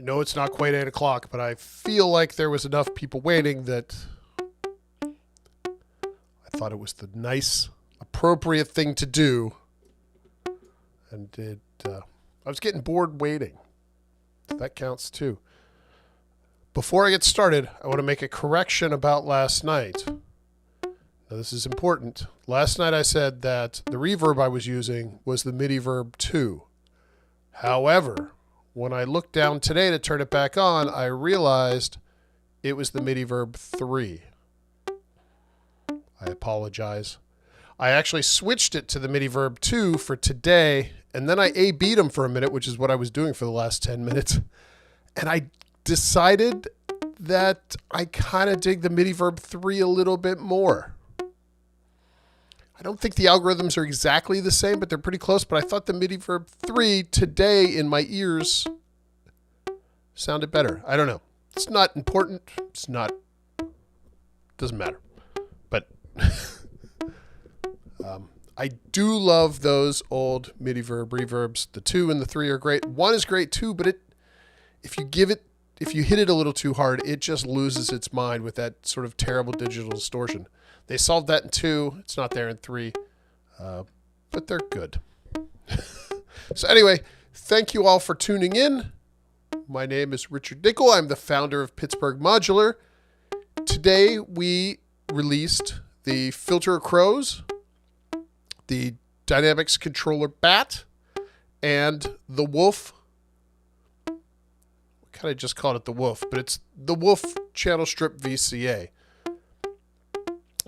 I know it's not quite 8 o'clock, but I feel like there was enough people waiting that I thought it was the nice, appropriate thing to do. And I was getting bored waiting. That counts too. Before I get started, I want to make a correction about last night. Now, this is important. Last night I said that the reverb I was using was the MIDI Verb 2. However, when I looked down today to turn it back on, I realized it was the MIDI Verb 3. I apologize. I actually switched it to the MIDI Verb 2 for today, and then I A-B'd them for a minute, which is what I was doing for the last 10 minutes. And I decided that I kind of dig the MIDI Verb 3 a little bit more. I don't think the algorithms are exactly the same, but they're pretty close. But I thought the MIDI Verb 3 today in my ears sounded better. I don't know. It's not important. It's not, doesn't matter. But I do love those old MIDI Verb reverbs. The 2 and the 3 are great. 1 is great too, but if you hit it a little too hard, it just loses its mind with that sort of terrible digital distortion. They solved that in 2. It's not there in 3, but they're good. So anyway, thank you all for tuning in. My name is Richard Dickel. I'm the founder of Pittsburgh Modular. Today we released the Filter Crows, the Dynamics Controller Bat, and the Wolf. We kind of just called it the Wolf, but it's the Wolf Channel Strip VCA.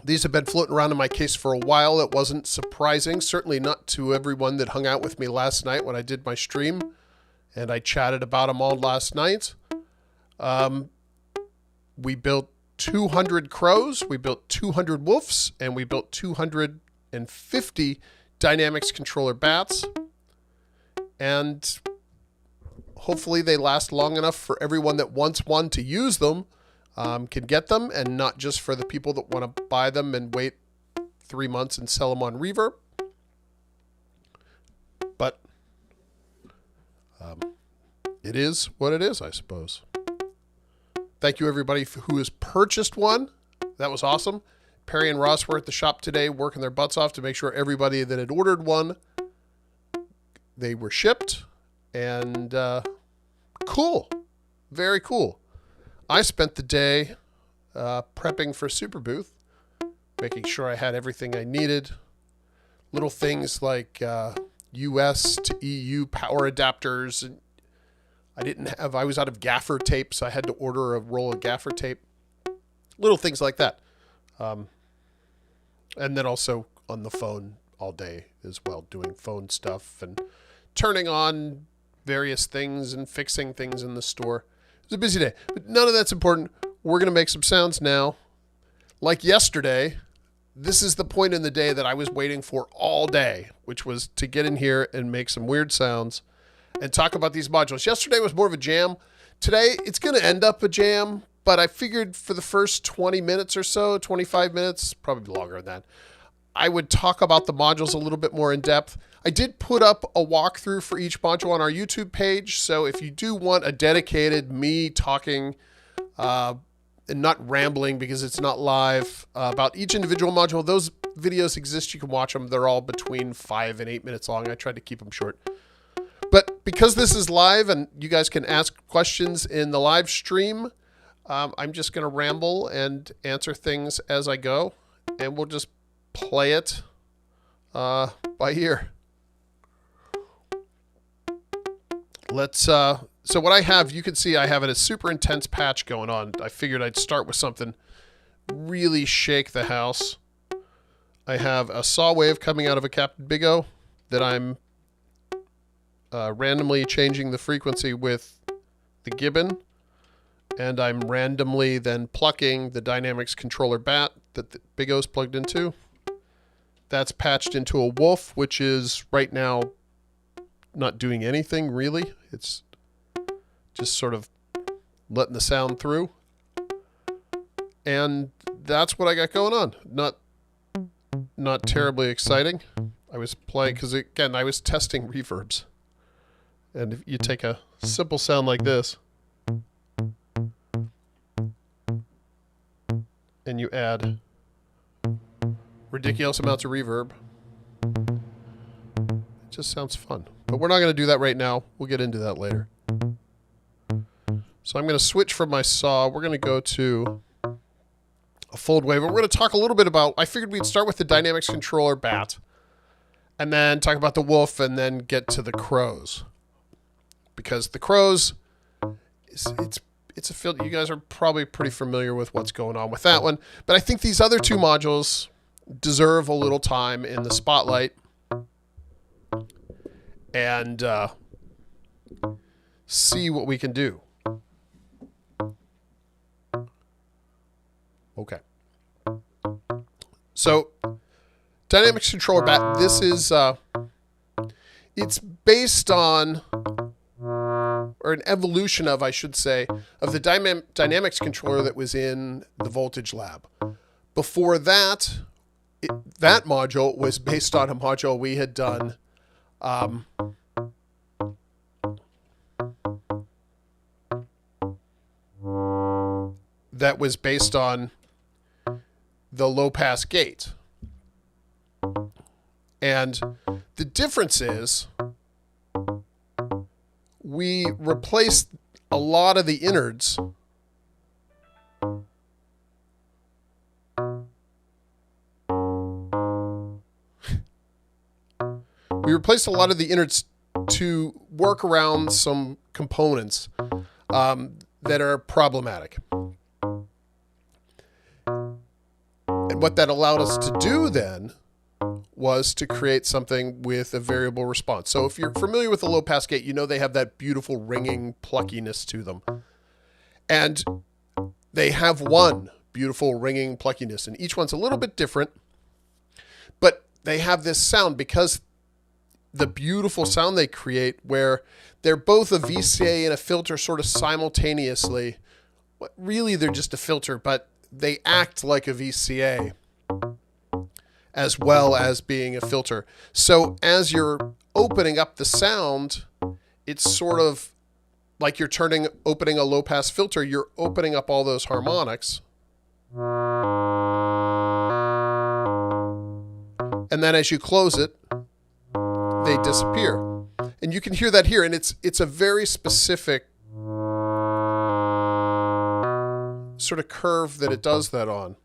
These have been floating around in my case for a while. It wasn't surprising, certainly not to everyone that hung out with me last night when I did my stream, and I chatted about them all last night. We built 200 crows, we built 200 wolves, and we built 250 Dynamics Controller Bats. And hopefully they last long enough for everyone that wants one to use them. Can get them, and not just for the people that want to buy them and wait 3 months and sell them on Reverb. But it is what it is, I suppose. Thank you, everybody who has purchased one. That was awesome. Perry and Ross were at the shop today working their butts off to make sure everybody that had ordered one, they were shipped. And cool. Very cool. I spent the day prepping for Super Booth, making sure I had everything I needed. Little things like US to EU power adapters. And I was out of gaffer tape, so I had to order a roll of gaffer tape. Little things like that. And then also on the phone all day as well, doing phone stuff and turning on various things and fixing things in the store. It was a busy day, but none of that's important. We're going to make some sounds now. Like yesterday, this is the point in the day that I was waiting for all day, which was to get in here and make some weird sounds and talk about these modules. Yesterday was more of a jam. Today, it's going to end up a jam, but I figured for the first 20 minutes or so, 25 minutes, probably longer than that, I would talk about the modules a little bit more in depth. I did put up a walkthrough for each module on our YouTube page, so if you do want a dedicated me talking and not rambling because it's not live about each individual module, those videos exist. You can watch them. They're all between 5 and 8 minutes long. I tried to keep them short. But because this is live and you guys can ask questions in the live stream, I'm just going to ramble and answer things as I go, and we'll just play it by ear. So what I have, you can see I have a super intense patch going on. I figured I'd start with something really shake the house. I have a saw wave coming out of a Captain Big O that I'm randomly changing the frequency with the Gibbon, and I'm randomly then plucking the Dynamics Controller Bat that the Big O's plugged into. That's patched into a Wolf, which is right now not doing anything really. It's just sort of letting the sound through. And that's what I got going on. Not terribly exciting. I was playing, because again, I was testing reverbs. And if you take a simple sound like this, and you add ridiculous amounts of reverb. It just sounds fun. But we're not going to do that right now. We'll get into that later. So I'm going to switch from my saw. We're going to go to a fold wave. And we're going to talk a little bit about, I figured we'd start with the Dynamics Controller Bat, and then talk about the Wolf, and then get to the Crows. Because the Crows, it's a filter. You guys are probably pretty familiar with what's going on with that one. But I think these other two modules deserve a little time in the spotlight. And see what we can do. Okay. So, Dynamics Controller Bat, this is, it's based on, or an evolution of, I should say, of the Dynamics controller that was in the Voltage Lab. Before that, that module was based on a module we had done that was based on the low-pass gate. And the difference is we replaced a lot of the innards to work around some components that are problematic. And what that allowed us to do then was to create something with a variable response. So if you're familiar with the low-pass gate, you know they have that beautiful ringing pluckiness to them. And they have one beautiful ringing pluckiness, and each one's a little bit different. But they have this sound because the beautiful sound they create where they're both a VCA and a filter sort of simultaneously. Really, they're just a filter, but they act like a VCA as well as being a filter. So as you're opening up the sound, it's sort of like you're opening a low-pass filter. You're opening up all those harmonics. And then as you close it, they disappear. And you can hear that here, and it's a very specific sort of curve that it does that on.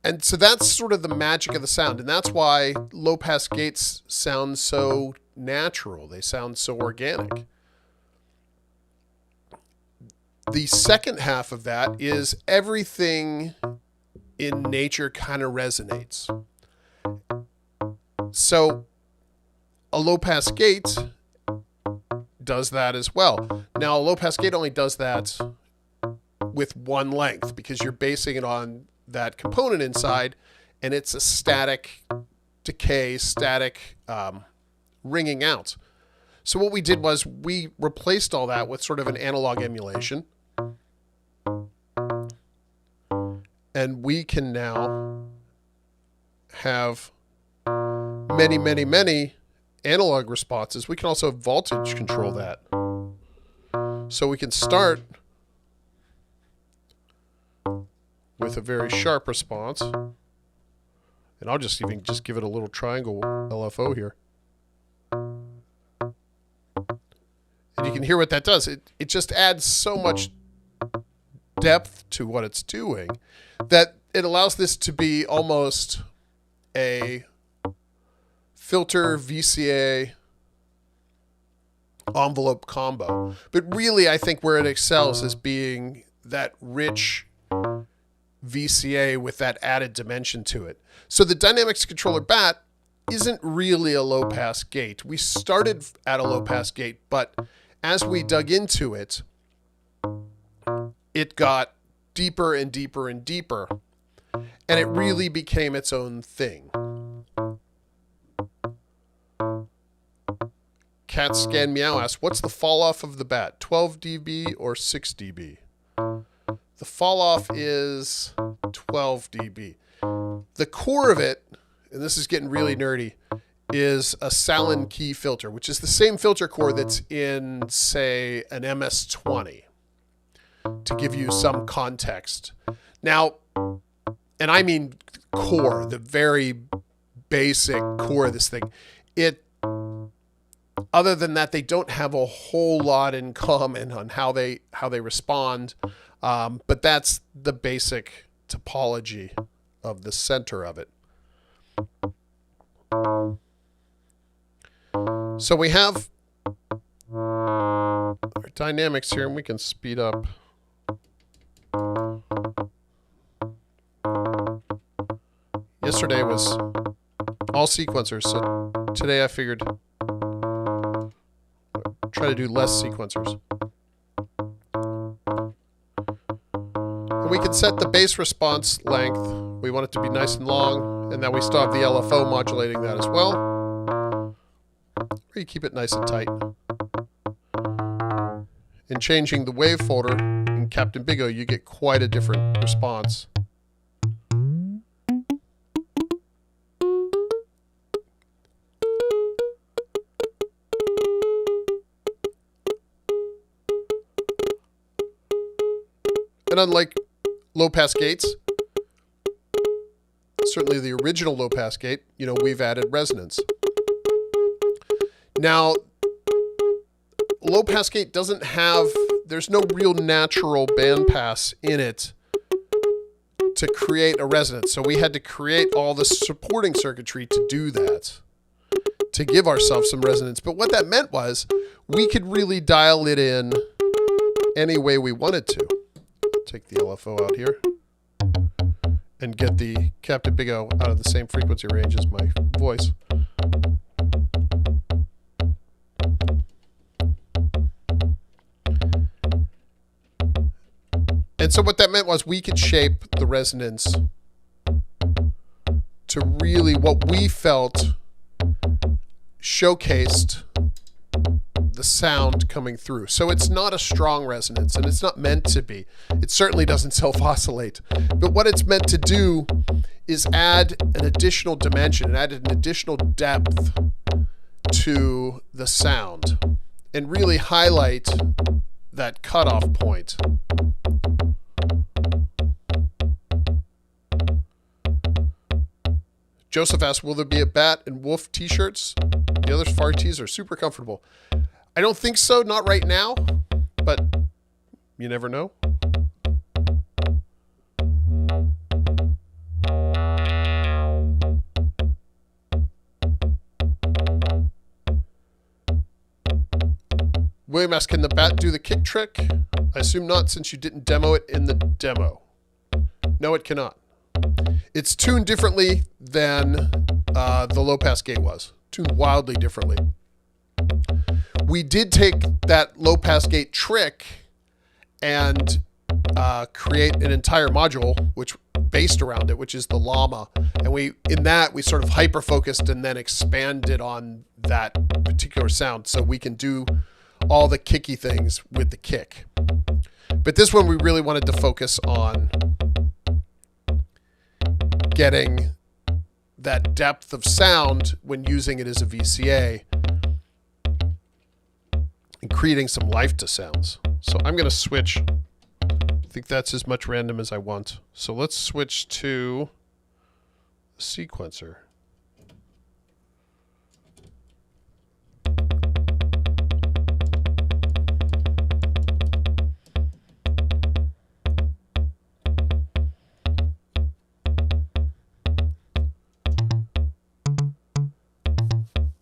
And so that's sort of the magic of the sound, and that's why low-pass gates sound so natural. They sound so organic. The second half of that is everything in nature kind of resonates. So a low-pass gate does that as well. Now, a low-pass gate only does that with one length because you're basing it on that component inside, and it's a static decay, static ringing out. So what we did was we replaced all that with sort of an analog emulation. And we can now have many, many, many analog responses. We can also voltage control that. So we can start with a very sharp response. And I'll just give it a little triangle LFO here. And you can hear what that does. It just adds so much depth to what it's doing that it allows this to be almost a filter VCA envelope combo. But really, I think where it excels is being that rich VCA with that added dimension to it. So the Dynamics Controller Bat isn't really a low-pass gate. We started at a low-pass gate, but as we dug into it, it got deeper and deeper and deeper, and it really became its own thing. Cat Scan Meow asks, what's the fall off of the bat, 12 dB or 6 dB? The fall off is 12 dB. The core of it, and this is getting really nerdy, is a Salin key filter, which is the same filter core that's in, say, an MS-20, to give you some context. Now, and I mean core, the very basic core of this thing. Other than that, they don't have a whole lot in common on how they respond. But that's the basic topology of the center of it. So we have our dynamics here, and we can speed up. Yesterday was all sequencers, so today I figured try to do less sequencers. And we can set the base response length. We want it to be nice and long, and then we still have the LFO modulating that as well. Or you keep it nice and tight. In changing the wave folder in Captain Big O, you get quite a different response. And unlike low-pass gates, certainly the original low-pass gate, we've added resonance. Now, low-pass gate doesn't have, there's no real natural bandpass in it to create a resonance. So we had to create all the supporting circuitry to do that, to give ourselves some resonance. But what that meant was we could really dial it in any way we wanted to. Take the LFO out here and get the Captain Big O out of the same frequency range as my voice. And so what that meant was we could shape the resonance to really what we felt showcased the sound coming through. So it's not a strong resonance, and it's not meant to be. It certainly doesn't self-oscillate. But what it's meant to do is add an additional dimension, and add an additional depth to the sound, and really highlight that cutoff point. Joseph asks, will there be a Bat and Wolf t-shirts? The other Far tees are super comfortable. I don't think so, not right now, but you never know. William asks, can the Bat do the kick trick? I assume not, since you didn't demo it in the demo. No, it cannot. It's tuned differently than the low-pass gate was. Tuned wildly differently. We did take that low-pass gate trick and create an entire module which based around it, which is the llama. And we sort of hyper-focused and then expanded on that particular sound so we can do all the kicky things with the kick. But this one we really wanted to focus on getting that depth of sound when using it as a VCA and creating some life to sounds. So I'm going to switch. I think that's as much random as I want. So let's switch to the sequencer.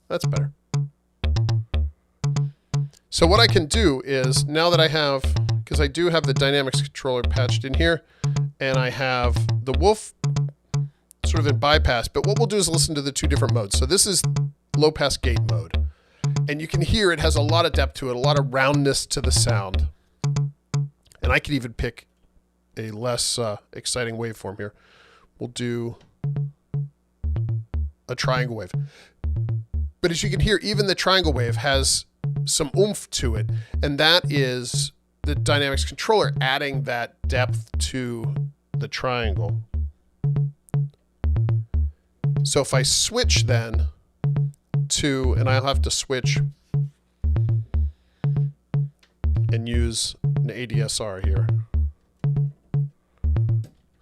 That's better. So what I can do is, now that I have, because I do have the dynamics controller patched in here, and I have the Wolf sort of in bypass, but what we'll do is listen to the two different modes. So this is low pass gate mode. And you can hear it has a lot of depth to it, a lot of roundness to the sound. And I could even pick a less exciting waveform here. We'll do a triangle wave. But as you can hear, even the triangle wave has some oomph to it. And that is the dynamics controller adding that depth to the triangle. So if I switch then to, and I'll have to switch and use an ADSR here.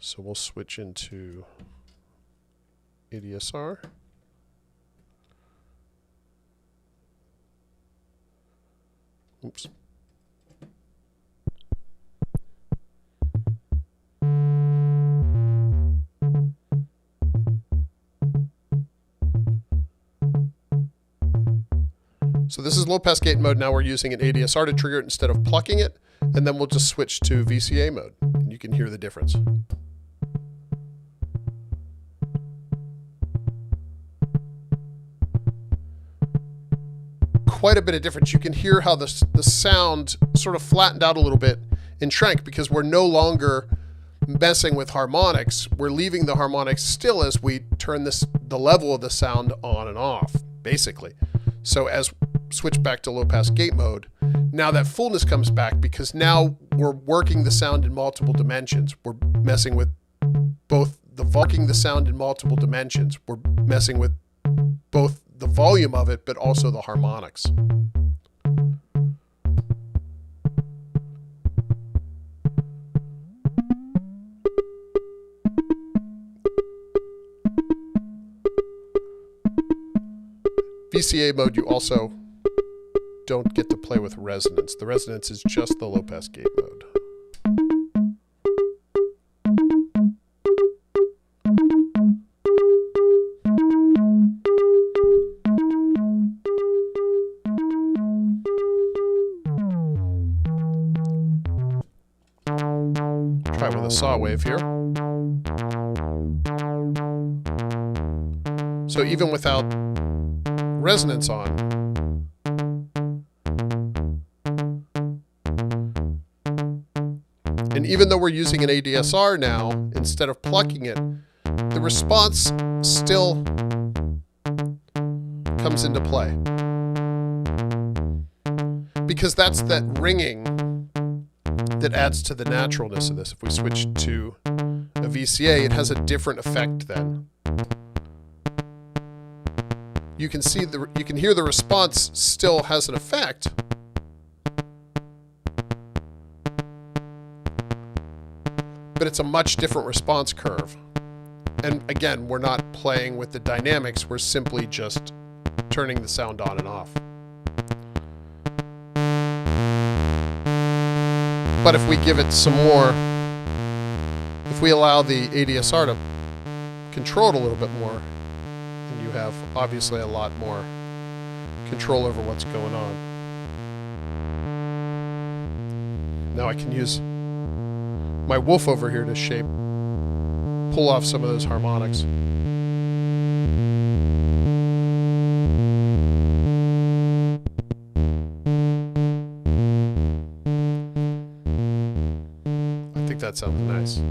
So we'll switch into ADSR. Oops. So this is low pass gate mode. Now we're using an ADSR to trigger it instead of plucking it. And then we'll just switch to VCA mode. And you can hear the difference. Quite a bit of difference. You can hear how the sound sort of flattened out a little bit and shrank because we're no longer messing with harmonics. We're leaving the harmonics still as we turn the level of the sound on and off, basically. So as switch back to low pass gate mode, now that fullness comes back because now we're working the sound in multiple dimensions. We're messing with both the sound in multiple dimensions. We're messing with both the volume of it, but also the harmonics. VCA mode, you also don't get to play with resonance. The resonance is just the low pass gate mode. Try with a saw wave here. So even without resonance on, and even though we're using an ADSR now, instead of plucking it, the response still comes into play. Because that's that ringing that adds to the naturalness of this. If we switch to a VCA, it has a different effect then. You can see you can hear the response still has an effect. But it's a much different response curve. And again, we're not playing with the dynamics, we're simply just turning the sound on and off. But if we give it some more, if we allow the ADSR to control it a little bit more, then you have obviously a lot more control over what's going on. Now I can use my Wolf over here to pull off some of those harmonics. I think that sounds nice.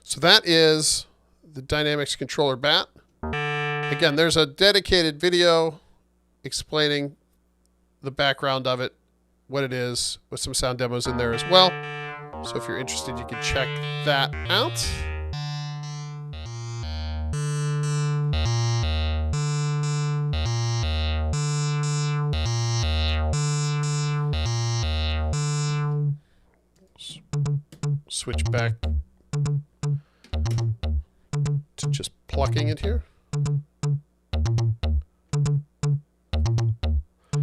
So that is the Dynamics Controller Bat. Again, there's a dedicated video explaining the background of it, what it is, with some sound demos in there as well. So if you're interested, you can check that out. Switch back to just plucking it here.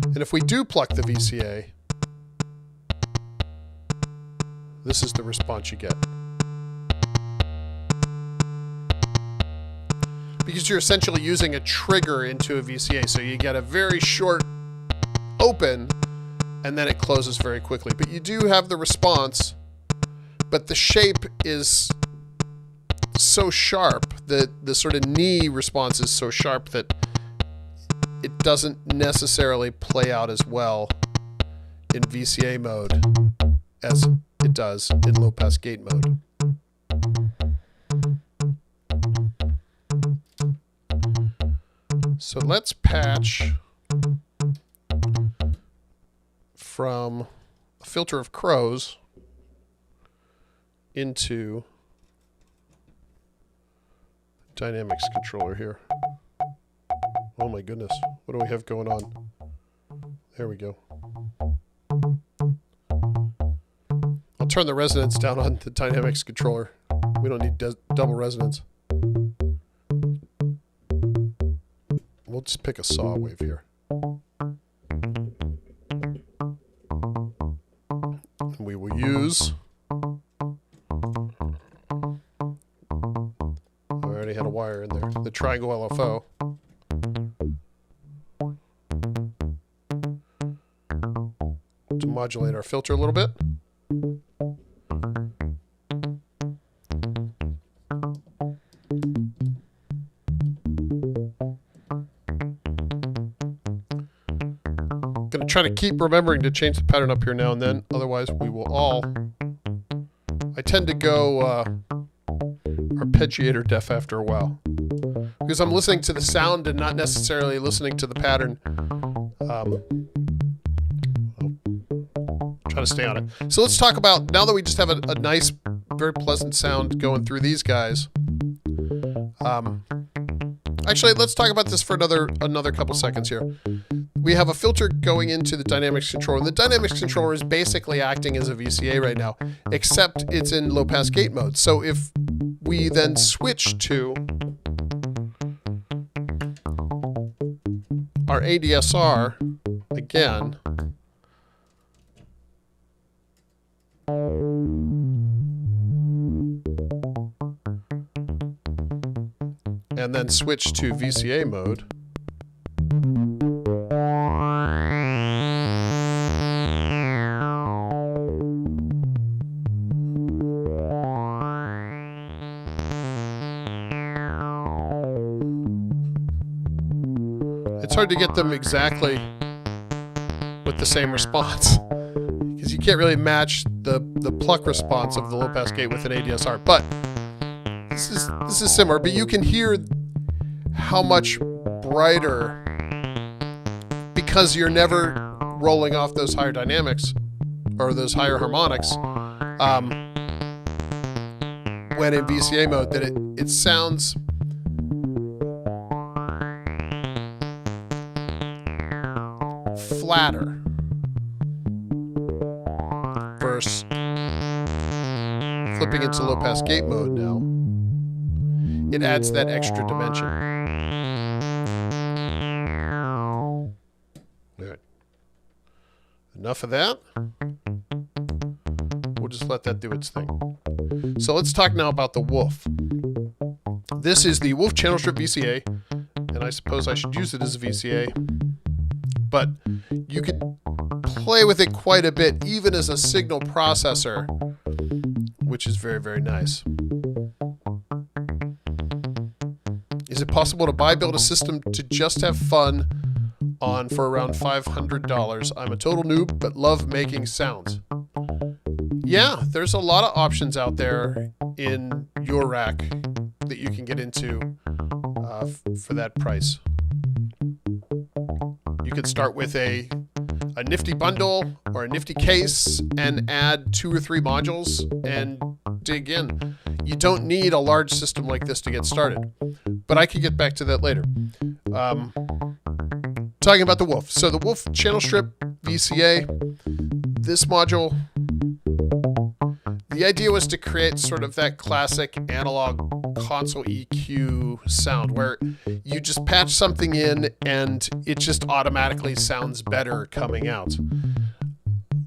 And if we do pluck the VCA, this is the response you get. Because you're essentially using a trigger into a VCA, so you get a very short open, and then it closes very quickly. But you do have the response, but the shape is so sharp, the sort of knee response is so sharp that it doesn't necessarily play out as well in VCA mode as it does in low pass gate mode. So let's patch from a filter of crows into dynamics controller here. Oh my goodness. What do we have going on? There we go. I'll turn the resonance down on the dynamics controller. We don't need double resonance. We'll just pick a saw wave here. And we will use... I already had a wire in there. The triangle LFO. To modulate our filter a little bit. Going to try to keep remembering to change the pattern up here now and then, otherwise we will all... I tend to go arpeggiator deaf after a while, because I'm listening to the sound and not necessarily listening to the pattern. I'll try to stay on it. So let's talk about, now that we just have a nice, very pleasant sound going through these guys. Actually, let's talk about this for another couple seconds here. We have a filter going into the dynamics controller, and the dynamics controller is basically acting as a VCA right now, except it's in low-pass gate mode. So if we then switch to our ADSR again, and then switch to VCA mode, it's hard to get them exactly with the same response, because you can't really match the pluck response of the low pass gate with an ADSR. But this is similar, but you can hear how much brighter, because you're never rolling off those higher dynamics or those higher harmonics when in VCA mode, that it sounds flatter versus flipping into low pass gate mode now. It adds that extra dimension. All right. Enough of that. We'll just let that do its thing. So let's talk now about the Wolf. This is the Wolf Channel Strip VCA, and I suppose I should use it as a VCA, but you could play with it quite a bit, even as a signal processor, which is very, very nice. Is it possible to build a system to just have fun on for around $500? I'm a total noob, but love making sounds. Yeah, there's a lot of options out there in eurorack that you can get into for that price. You could start with a nifty bundle or a nifty case and add 2 or 3 modules and dig in. You don't need a large system like this to get started, but I could get back to that later. Talking about the Wolf. So the Wolf Channel Strip VCA, this module, the idea was to create sort of that classic analog console EQ sound where you just patch something in and it just automatically sounds better coming out.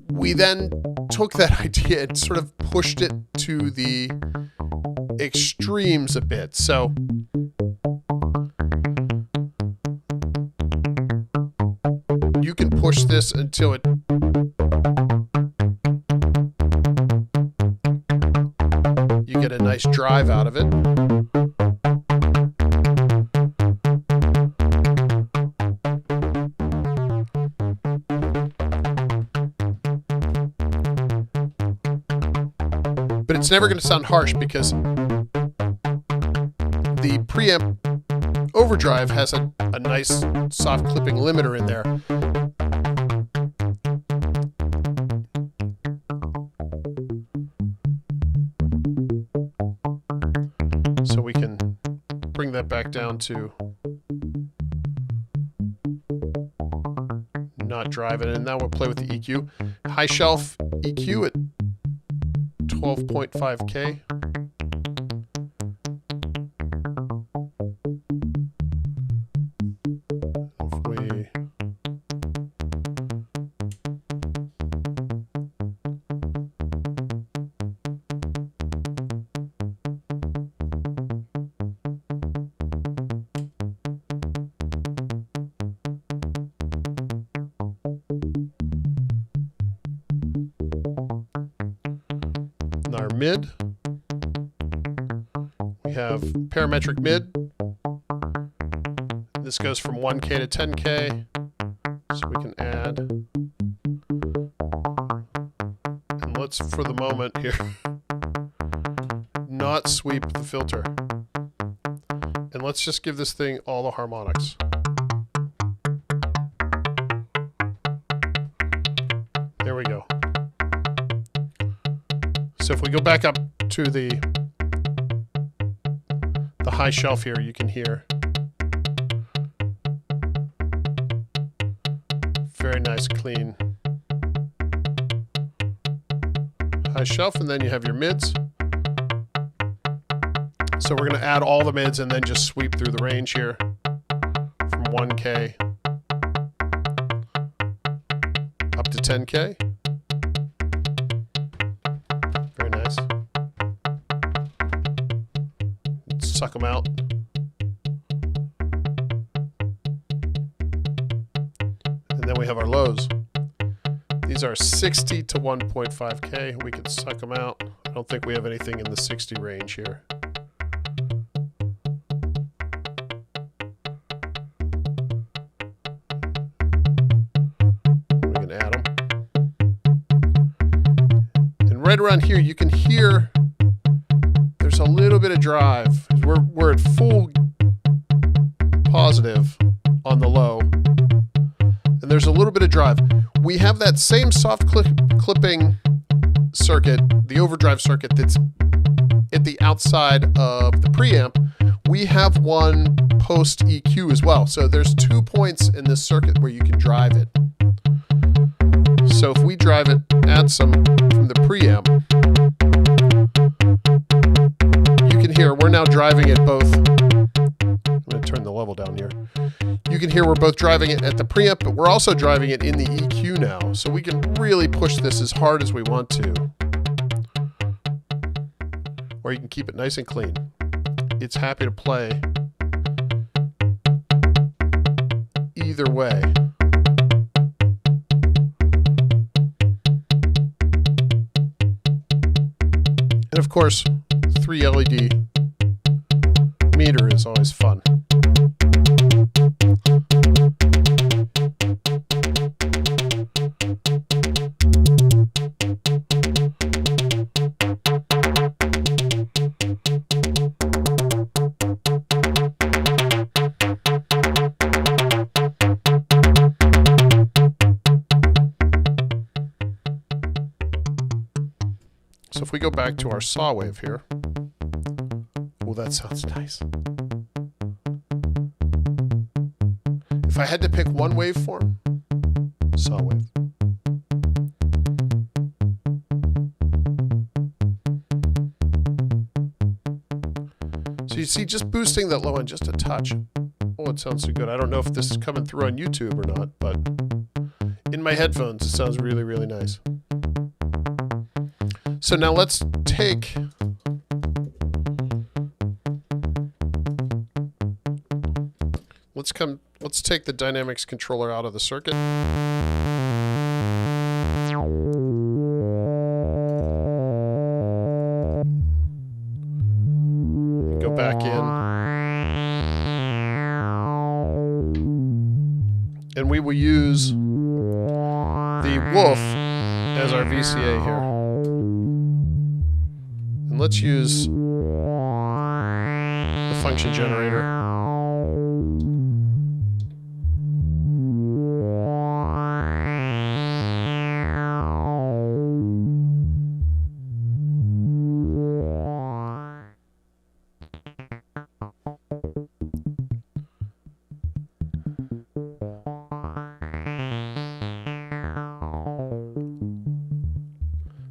We then took that idea and sort of pushed it to the extremes a bit. So you can push this until it you get a nice drive out of it. But it's never going to sound harsh because the preamp overdrive has a nice soft clipping limiter in there. So we can bring that back down to not driving, and now we'll play with the EQ. High shelf EQ at 12.5K. If we our mid, we have parametric mid. This goes from 1K to 10K, so we can add. And let's, for the moment here, not sweep the filter. And let's just give this thing all the harmonics. There we go. So if we go back up to the high shelf here, you can hear very nice, clean high shelf, and then you have your mids. So we're going to add all the mids and then just sweep through the range here from 1K up to 10K. Suck them out. And then we have our lows. These are 60 to 1.5K. We can suck them out. I don't think we have anything in the 60 range here. We can add them. And right around here, you can hear there's a little bit of drive. We're at full positive on the low, and there's a little bit of drive. We have that same soft clipping circuit, the overdrive circuit that's at the outside of the preamp. We have one post EQ as well. So there's 2 points in this circuit where you can drive it. So if we drive it, add some from the preamp, here, we're now driving it both. I'm going to turn the level down here. You can hear we're both driving it at the preamp, but we're also driving it in the EQ now. So we can really push this as hard as we want to. Or you can keep it nice and clean. It's happy to play either way. And of course, 3 LED meter is always fun. So if we go back to our saw wave here, oh, that sounds nice. If I had to pick one waveform, saw wave. So you see, just boosting that low end just a touch. Oh, it sounds so good. I don't know if this is coming through on YouTube or not, but in my headphones, it sounds really, really nice. So now let's take let's take the dynamics controller out of the circuit. Go back in. And we will use the Wolf as our VCA here. And let's use the function generator.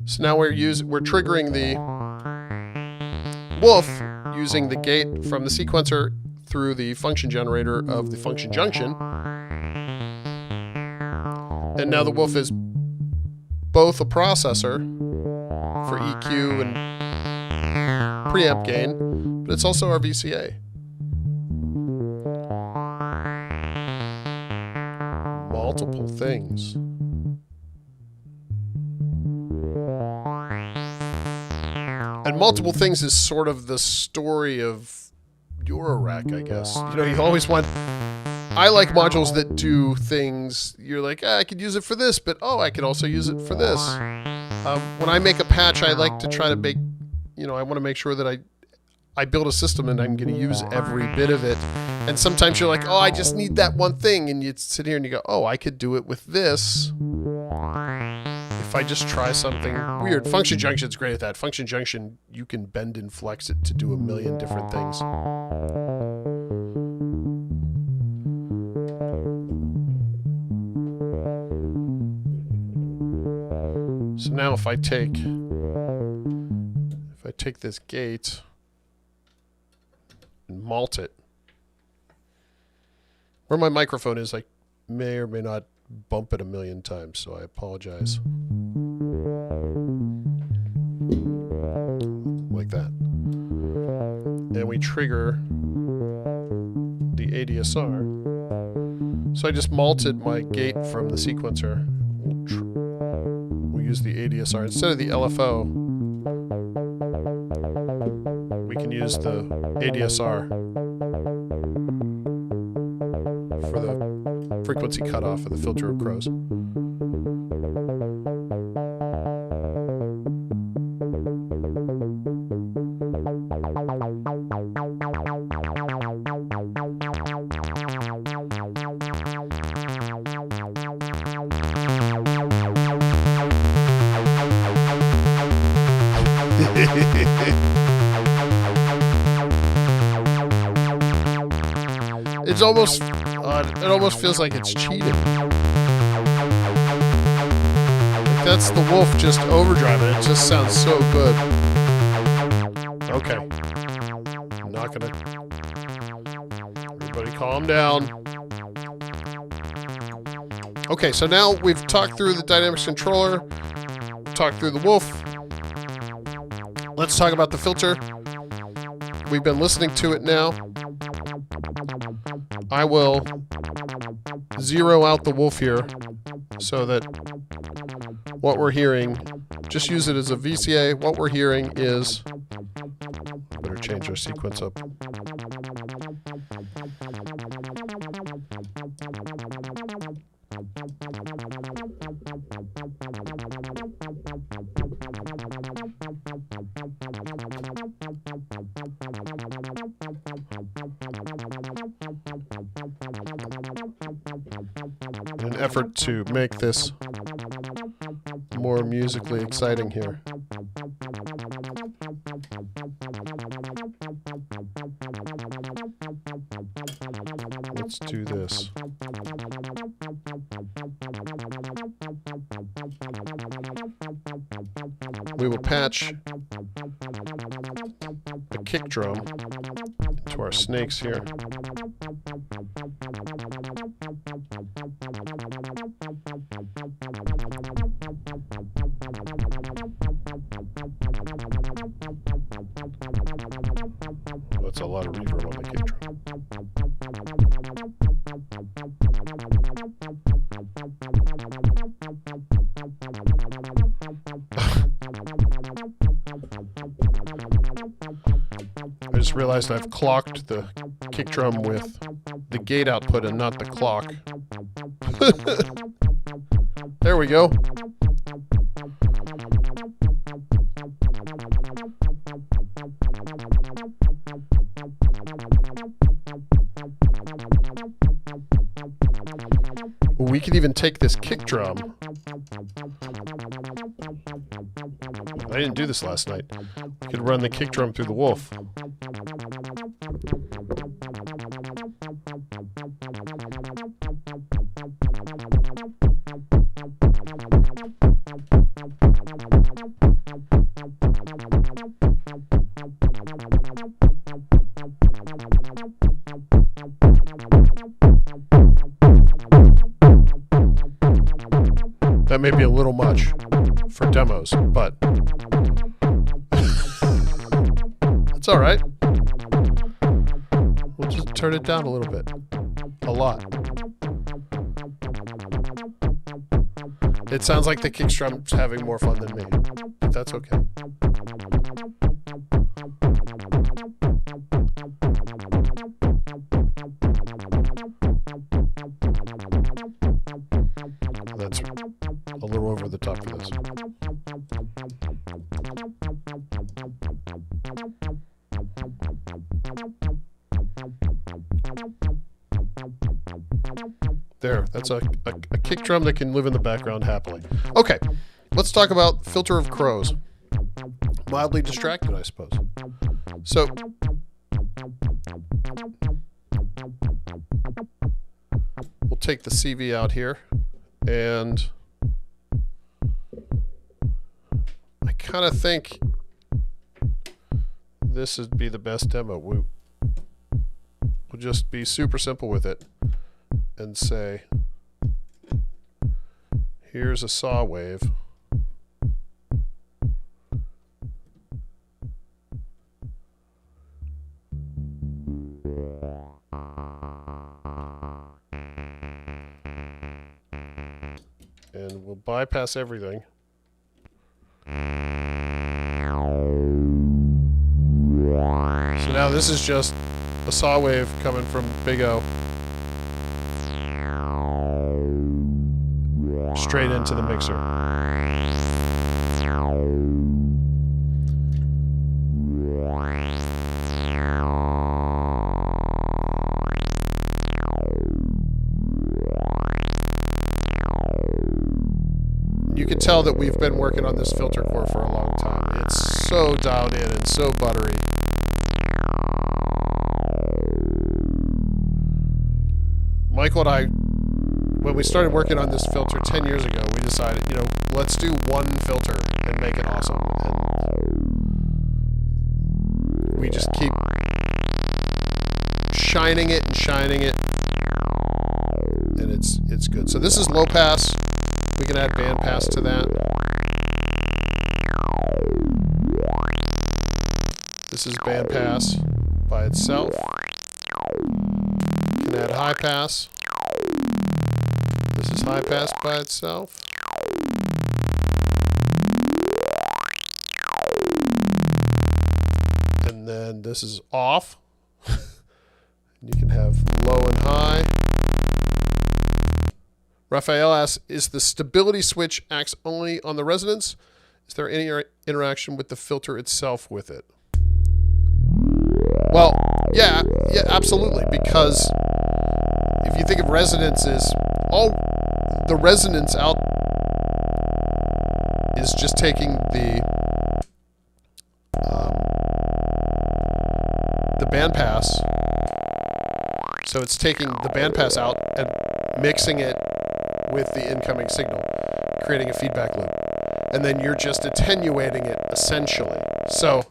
So now we're triggering the Wolf using the gate from the sequencer through the function generator of the function junction. And now the Wolf is both a processor for EQ and preamp gain, but it's also our VCA. Multiple things. And multiple things is sort of the story of eurorack, I guess. You know, you always want... I like modules that do things, you're like, I could use it for this, but I could also use it for this. When I make a patch, I like to try to make, I want to make sure that I build a system and I'm going to use every bit of it. And sometimes you're like, I just need that one thing. And you sit here and you go, I could do it with this. If I just try something weird. Function Junction's great at that. Function Junction, you can bend and flex it to do a million different things. So now if I take this gate and malt it, where my microphone is, I may or may not bump it a million times, so I apologize. Like that. And we trigger the ADSR. So I just malted my gate from the sequencer. We'll use the ADSR. Instead of the LFO, we can use the ADSR for the frequency cutoff of the filter of crows. It's almost, it almost feels like it's cheating. Like that's the Wolf just overdriving. It just sounds so good. Okay. I'm not gonna... Everybody calm down. Okay, so now we've talked through the dynamics controller, talked through the Wolf. Let's talk about the filter. We've been listening to it now. I will zero out the Wolf here so that what we're hearing, just use it as a VCA. What we're hearing is, better change our sequence up. In an effort to make this more musically exciting here. Let's do this. We will patch a kick drum to our snakes here. That's a lot of reverb on the kick drum. I just realized I've clocked the kick drum with the gate output and not the clock. There we go. We could even take this kick drum. I didn't do this last night. We could run the kick drum through the Wolf. That may be a little much for demos, but it's all right. We'll just turn it down a little bit. A lot. It sounds like the kick drum's having more fun than me, but that's okay. That's a little over the top for this. There, that's a kick drum that can live in the background happily. Okay, let's talk about filter of crows. Mildly distracted, I suppose. So, we'll take the CV out here, and I kind of think this would be the best demo. We'll just be super simple with it and say, here's a saw wave. And we'll bypass everything. So now this is just a saw wave coming from Big O straight into the mixer. You can tell that we've been working on this filter core for a long time. It's so dialed in and so buttery. Michael and I, when we started working on this filter 10 years ago, we decided, you know, let's do one filter and make it awesome. And we just keep shining it and shining it, and it's good. So this is low pass. We can add band pass to that. This is band pass by itself. You can add high pass. This is high pass by itself. And then this is off. You can have low and high. Raphael asks, is the stability switch acts only on the resonance? Is there any interaction with the filter itself with it? Well, yeah, absolutely. Because if you think of resonance as all the resonance out is just taking the bandpass. So it's taking the bandpass out and mixing it with the incoming signal, creating a feedback loop. And then you're just attenuating it, essentially. So,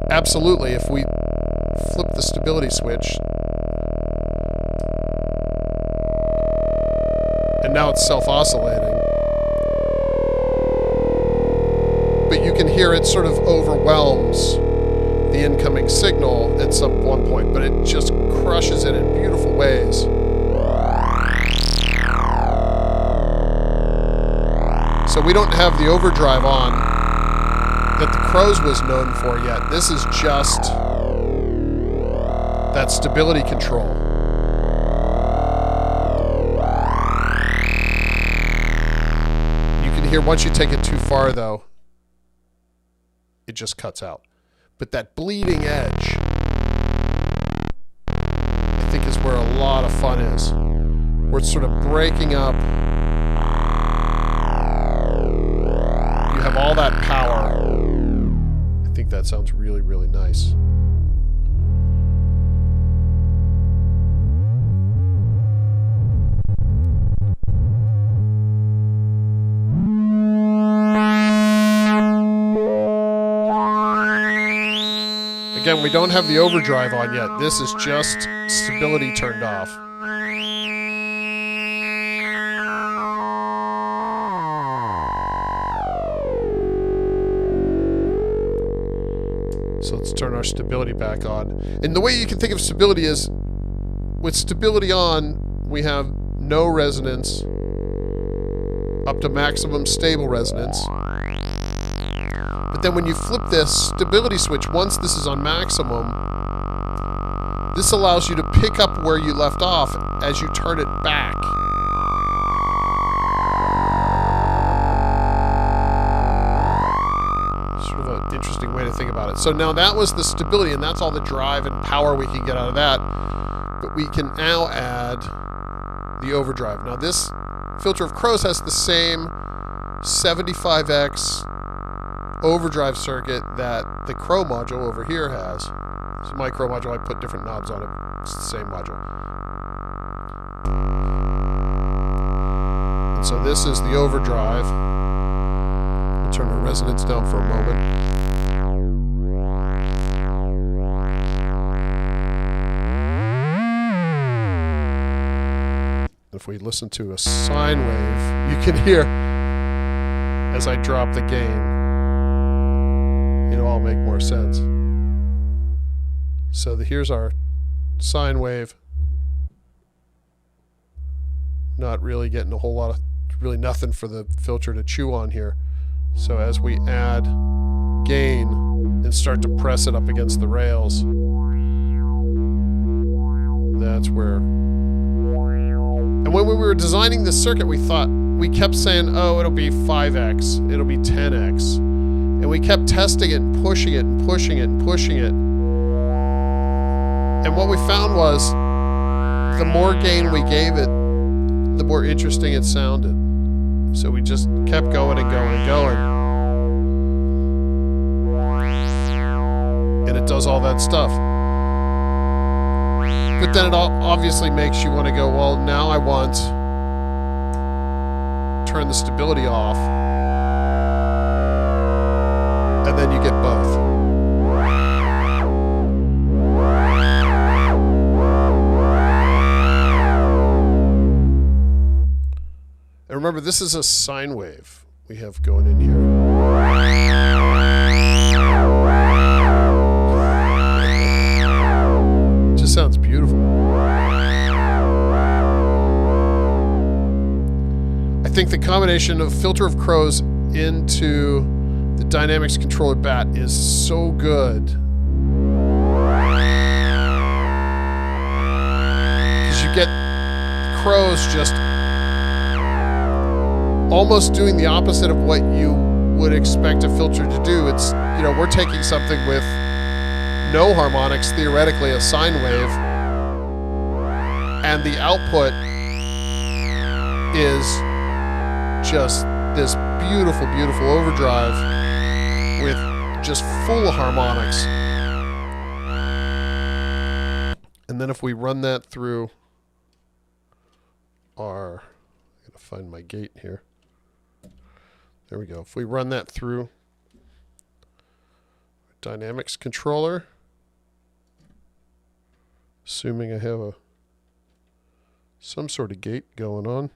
absolutely, if we flip the stability switch, and now it's self-oscillating, but you can hear it sort of overwhelms the incoming signal at some one point, but it just crushes it in beautiful ways. So we don't have the overdrive on that the Crows was known for yet. This is just that stability control. You can hear once you take it too far, though, it just cuts out. But that bleeding edge, I think, is where a lot of fun is. Where it's sort of breaking up. You have all that power. I think that sounds really, really nice. Again, we don't have the overdrive on yet. This is just stability turned off. turn our stability back on. And the way you can think of stability is, with stability on, we have no resonance up to maximum stable resonance. But then when you flip this stability switch, once this is on maximum, this allows you to pick up where you left off as you turn it back. Sort of an interesting way to think about it. So now that was the stability, and that's all the drive and power we can get out of that. But we can now add the overdrive. Now this filter of Crow's has the same 75X overdrive circuit that the Crow module over here has. So my Crow module, I put different knobs on it. It's the same module. And so this is the overdrive. I'll turn the resonance down for a moment. If we listen to a sine wave, you can hear as I drop the gain, it'll all make more sense. So here's our sine wave. Not really getting a whole lot of, really nothing for the filter to chew on here. So as we add gain and start to press it up against the rails, that's where. And when we were designing this circuit, we kept saying, oh, it'll be 5x, it'll be 10x. And we kept testing it and pushing it and pushing it and pushing it. And what we found was, the more gain we gave it, the more interesting it sounded. So we just kept going and going and going. And it does all that stuff. But then it obviously makes you want to go, well, now I want to turn the stability off. And then you get both. And remember, this is a sine wave we have going in here. It just sounds beautiful. I think the combination of filter of Crow's into the dynamics controller bat is so good. Because you get Crow's just almost doing the opposite of what you would expect a filter to do. It's, you know, we're taking something with no harmonics, theoretically a sine wave, and the output is just this beautiful, beautiful overdrive with just full harmonics. And then if we run that through our, I gotta find my gate here. There we go. If we run that through dynamics controller, assuming I have some sort of gate going on.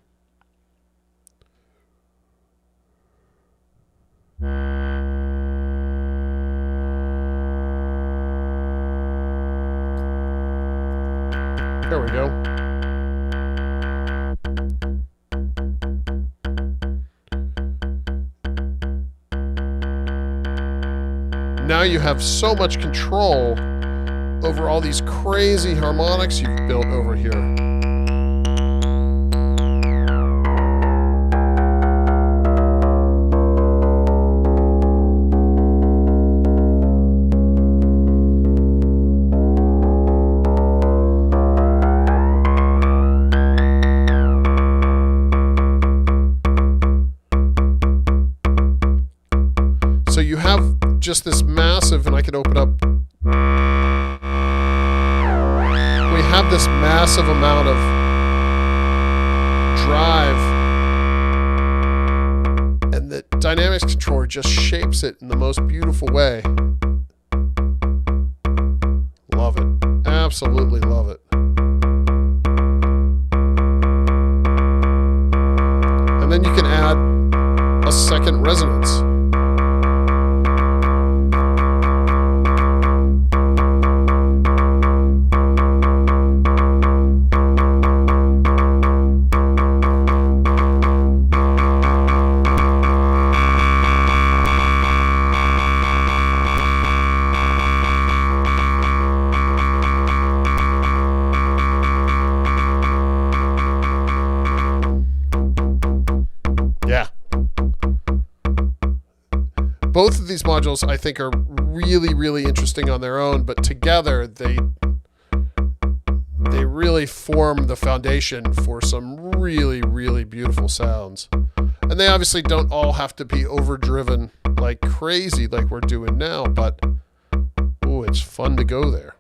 There we go. Now you have so much control over all these crazy harmonics you've built over here. So you have just this massive, and I can open up, we have this massive amount of drive, and the dynamics controller just shapes it in the most beautiful way. Love it. Absolutely love it. And then you can add a second resonance. both of these modules, I think, are really, really interesting on their own, but together they really form the foundation for some really, really beautiful sounds. And they obviously don't all have to be overdriven like crazy like we're doing now, but ooh, it's fun to go there.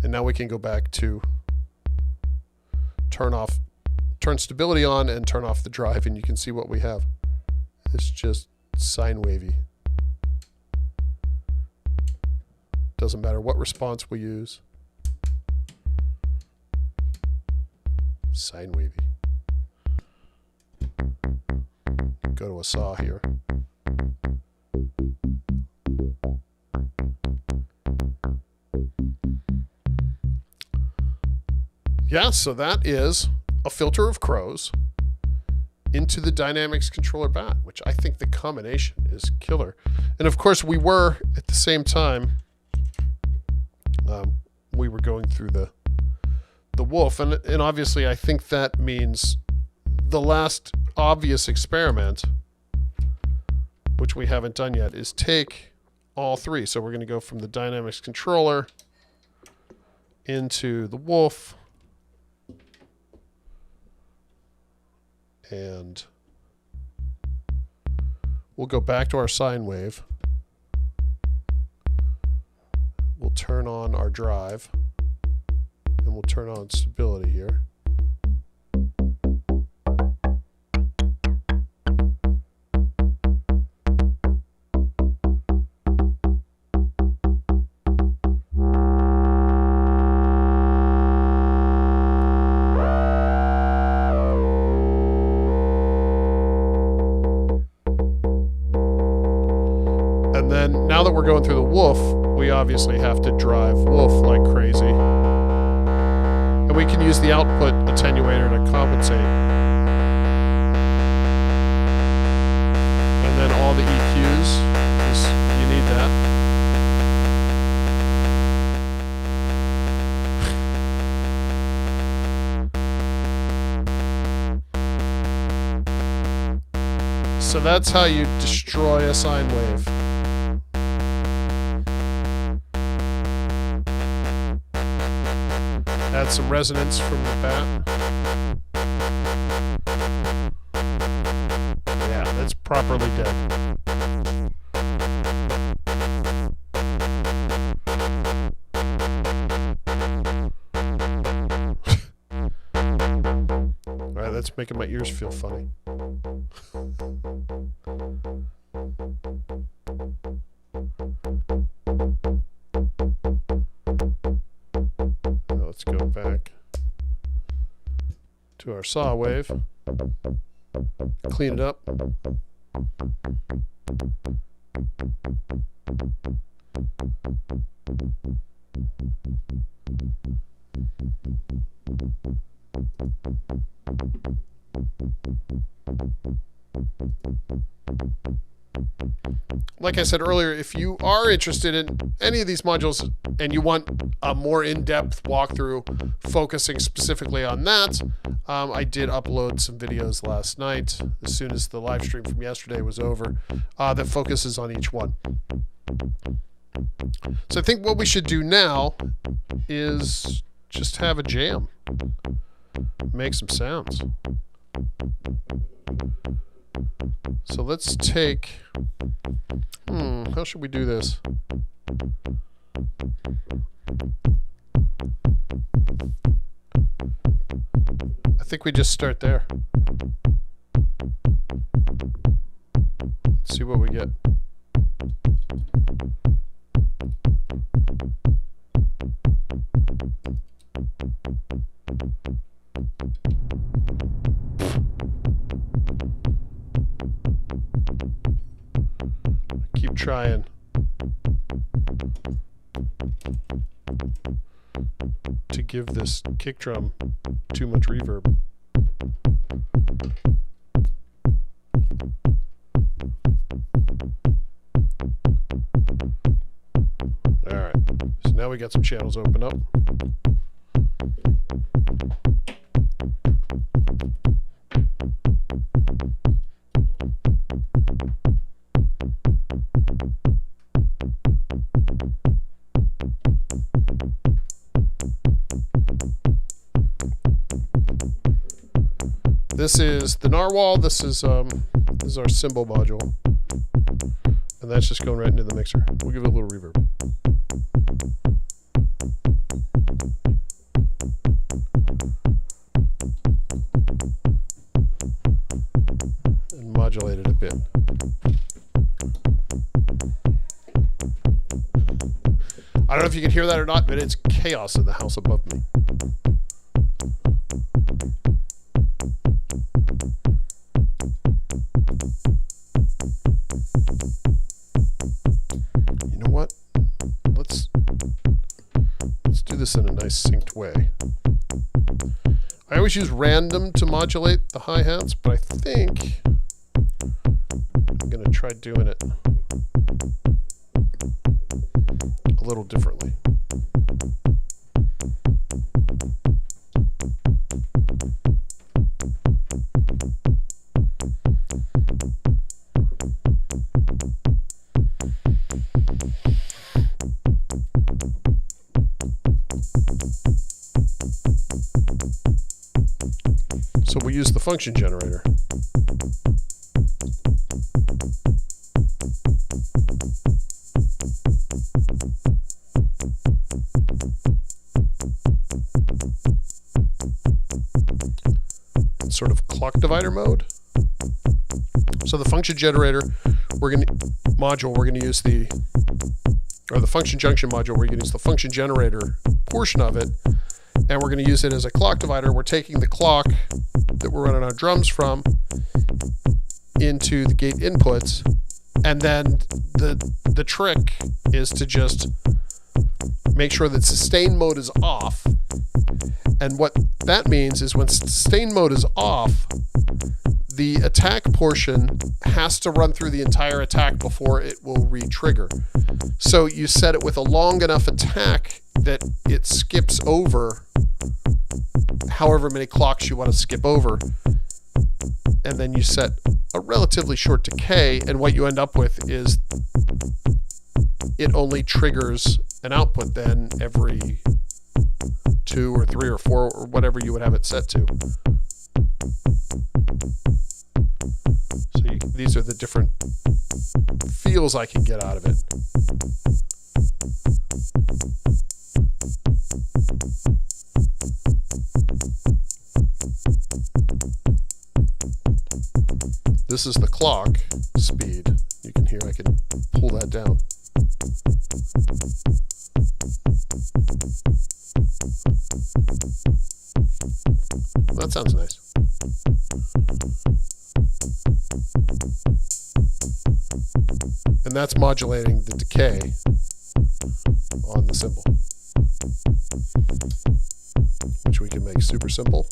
And now we can go back to turn stability on and turn off the drive, and you can see what we have. It's just sine wavy. Doesn't matter what response we use. Sine wavy. Go to a saw here. Yeah, so that is a filter of crows into the Dynamics controller bat, which I think the combination is killer. And of course, we were at the same time, we were going through the Wolf, and obviously I think that means the last obvious experiment, which we haven't done yet, is take all three. So we're going to go from the Dynamics controller into the Wolf, and we'll go back to our sine wave. We'll turn on our drive, and we'll turn on stability here. And then now that we're going through the Wolf, we obviously have to drive Wolf like crazy. And we can use the output attenuator to compensate. And then all the EQs, because you need that. So that's how you destroy a sine wave. Add some resonance from the bat. Yeah, that's properly dead. Alright, that's making my ears feel funny. Let's go back to our saw wave, clean it up. Like I said earlier, if you are interested in any of these modules and you want a more in-depth walkthrough focusing specifically on that, I did upload some videos last night as soon as the live stream from yesterday was over that focuses on each one. So I think what we should do now is just have a jam, make some sounds. So let's take... how should we do this? I think we just start there. Let's see what we get. Keep trying. To give this kick drum too much reverb. Alright, so now we got some channels open up. this is the narwhal. This is our cymbal module, and that's just going right into the mixer. We'll give it a little reverb. And modulate it a bit. I don't know if you can hear that or not, but it's chaos in the house above me. You know what? Let's do this in a nice synced way. I always use random to modulate the hi-hats, but I think I'm going to try doing it a little differently. So we use the function generator. In sort of clock divider mode. So the function generator, we're going to use the function junction module, we're going to use the function generator portion of it, and we're going to use it as a clock divider. We're taking the clock that we're running our drums from into the gate inputs, and then the trick is to just make sure that sustain mode is off. And what that means is when sustain mode is off, the attack portion has to run through the entire attack before it will re-trigger. So you set it with a long enough attack that it skips over however many clocks you want to skip over. And then you set a relatively short decay, and what you end up with is it only triggers an output then every 2 or 3 or 4 or whatever you would have it set to. So these are the different feels I can get out of it. This is the clock speed. You can hear I can pull that down. That sounds nice. And that's modulating the decay on the cymbal, which we can make super simple.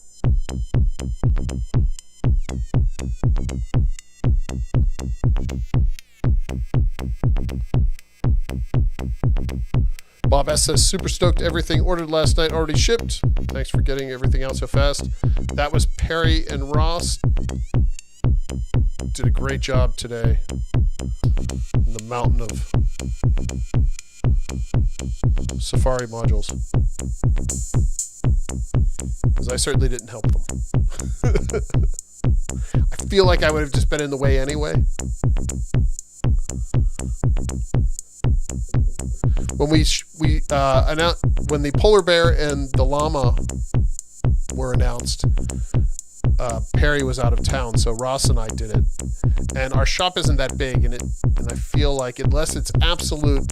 Bob S says, super stoked, everything ordered last night already shipped. Thanks for getting everything out so fast. That was Perry and Ross. Did a great job today in the mountain of Safari modules. Because I certainly didn't help them. I feel like I would have just been in the way anyway. When when the polar bear and the llama were announced, Perry was out of town, so Ross and I did it. And our shop isn't that big, and I feel like unless it's absolute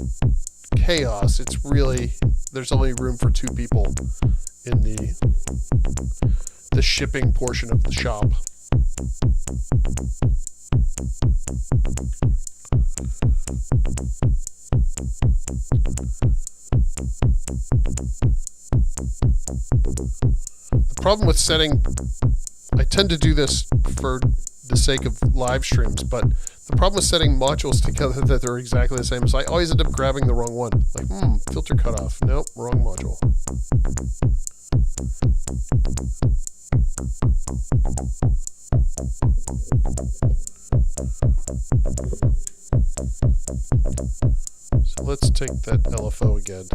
chaos, it's really, there's only room for 2 people in the shipping portion of the shop. The problem with setting, I tend to do this for the sake of live streams, but the problem with setting modules together that they're exactly the same is I always end up grabbing the wrong one. Like, filter cutoff. Nope, wrong module. So let's take that LFO again.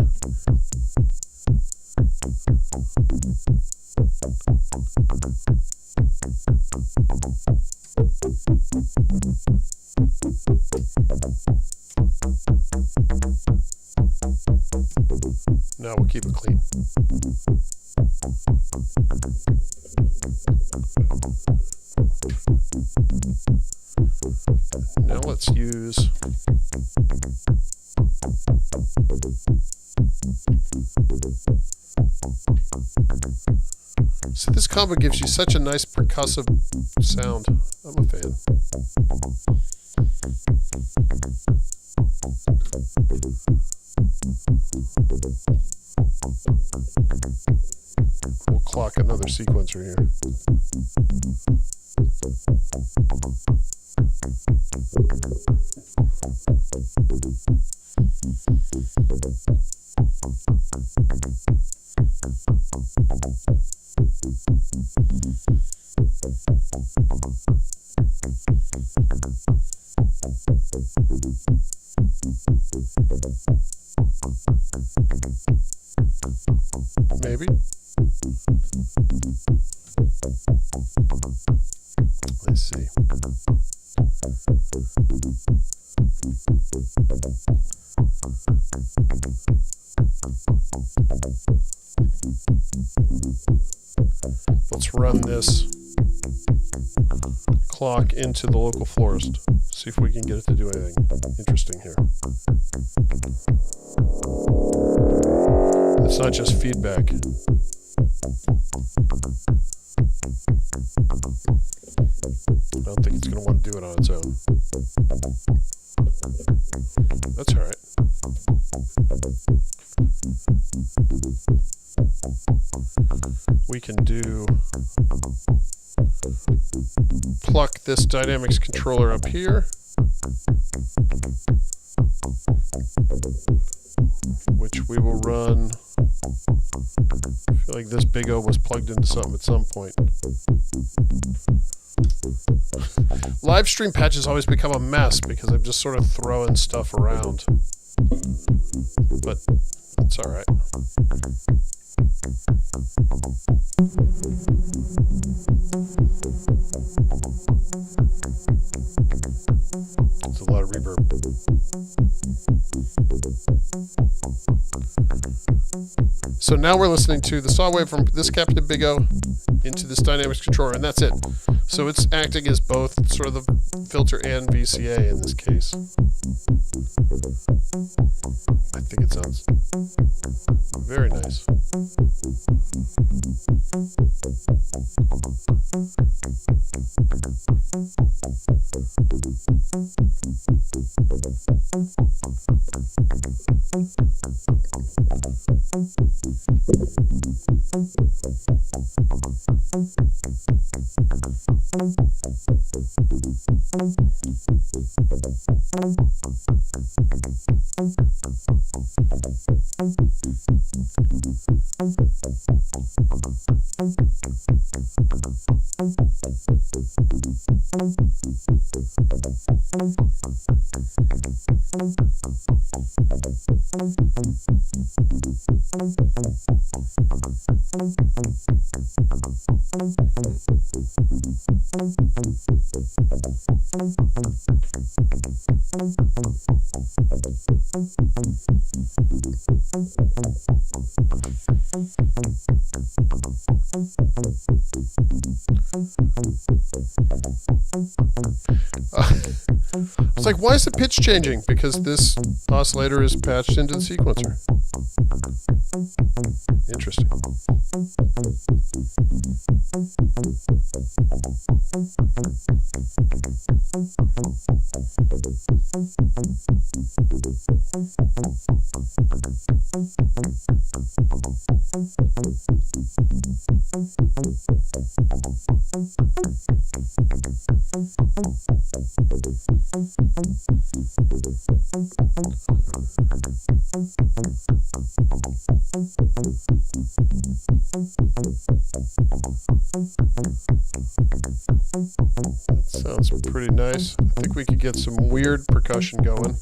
No, we'll keep it clean. Now let's use so this combo gives you such a nice percussive sound. I'm a fan. We'll clock another sequencer here. Maybe. Let's see. Let's run this clock into the local florist. See if we can get it to do anything interesting here. It's not just feedback. I don't think it's going to want to do it on its own. That's all right. We can do pluck this dynamics controller up here, which we will run. I feel like this big O was plugged into something at some point. Live stream patches always become a mess because I'm just sort of throwing stuff around. But it's all right. It's a lot of reverb. So now we're listening to the saw wave from this Captain Big O into this dynamics controller, and that's it. So it's acting as both sort of the filter and VCA in this case. I think it sounds very nice. It's like, why is the pitch changing? Because this oscillator is patched into the sequencer. Interesting. That sounds pretty nice. I think we could get some weird percussion going.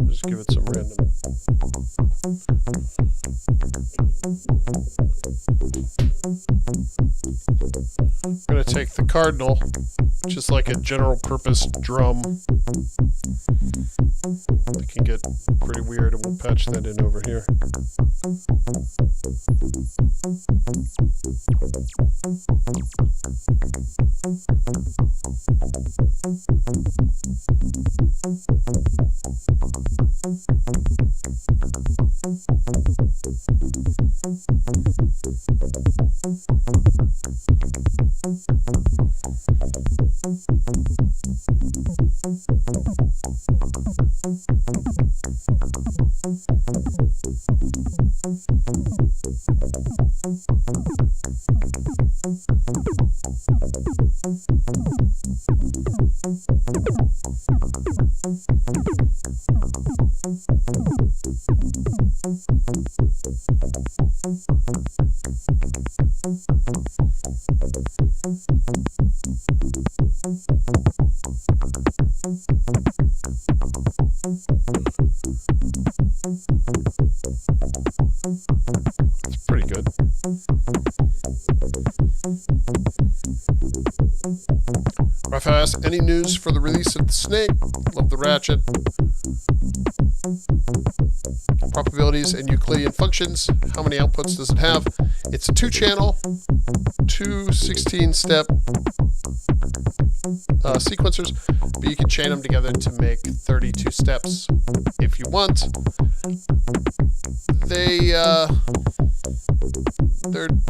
Just give it some random. I'm going to take the Cardinal, just like a general purpose drum. It can get pretty weird, and we'll patch that in over here. It's pretty good. Rough House, any news for the release of the Snake? Love the ratchet. Probabilities and Euclidean functions. How many outputs does it have? It's a 2-channel, 2 16-step sequencers, but you can chain them together to make 32 steps if you want.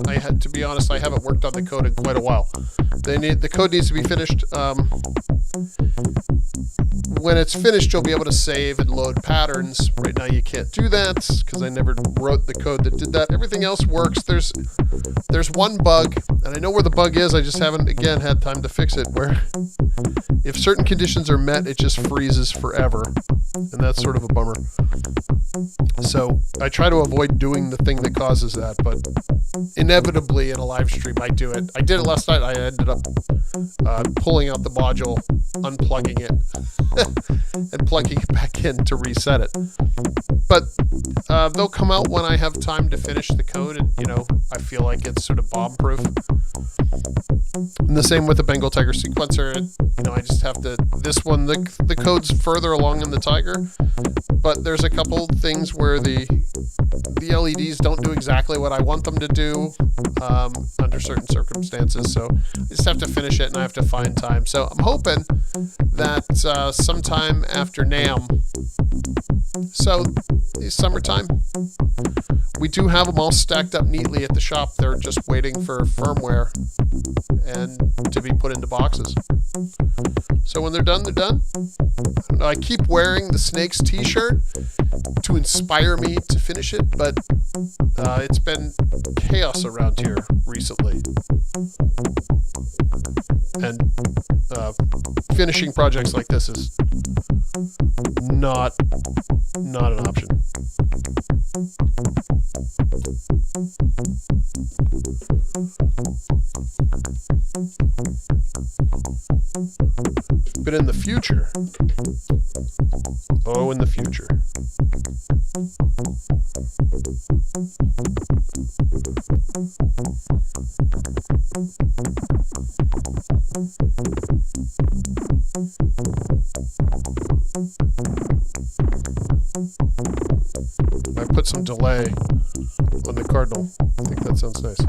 I had to be honest, I haven't worked on the code in quite a while. The code needs to be finished. When it's finished, you'll be able to save and load patterns. Right now you can't do that because I never wrote the code that did that. Everything else works. There's one bug, and I know where the bug is. I just haven't, again, had time to fix it, where if certain conditions are met, it just freezes forever, and that's sort of a bummer. So I try to avoid doing the thing that causes that, but inevitably in a live stream I do it. I did it last night. I ended up pulling out the module, unplugging it, and plugging it back in to reset it. But they'll come out when I have time to finish the code, and I feel like it's sort of bomb-proof. And the same with the Bengal Tiger sequencer. I just have to. This one, the code's further along in the Tiger, but there's a couple things where the LEDs don't do exactly what I want them to do under certain circumstances. So I just have to finish it, and I have to find time. So I'm hoping that sometime after NAMM, so it's summertime, we do have them all stacked up neatly at the shop. They're just waiting for firmware and to be put into boxes. So when they're done, they're done. I keep wearing the Snakes t-shirt to inspire me to finish it, but it's been chaos around here recently. And finishing projects like this is not an option. But in the future, in the future, I put some delay on the Cardinal. I think that sounds nice.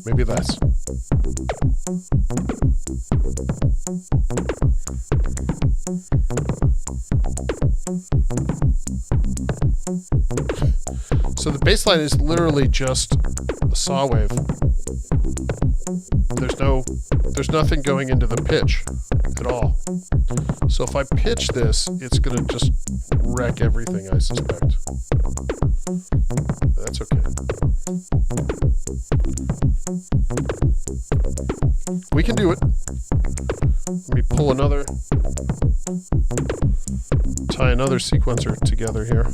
Maybe less. So the bass line is literally just a saw wave. There's nothing going into the pitch at all. So if I pitch this, it's going to just wreck everything, I suspect. That's okay. We can do it. Let me pull another tie another sequencer together here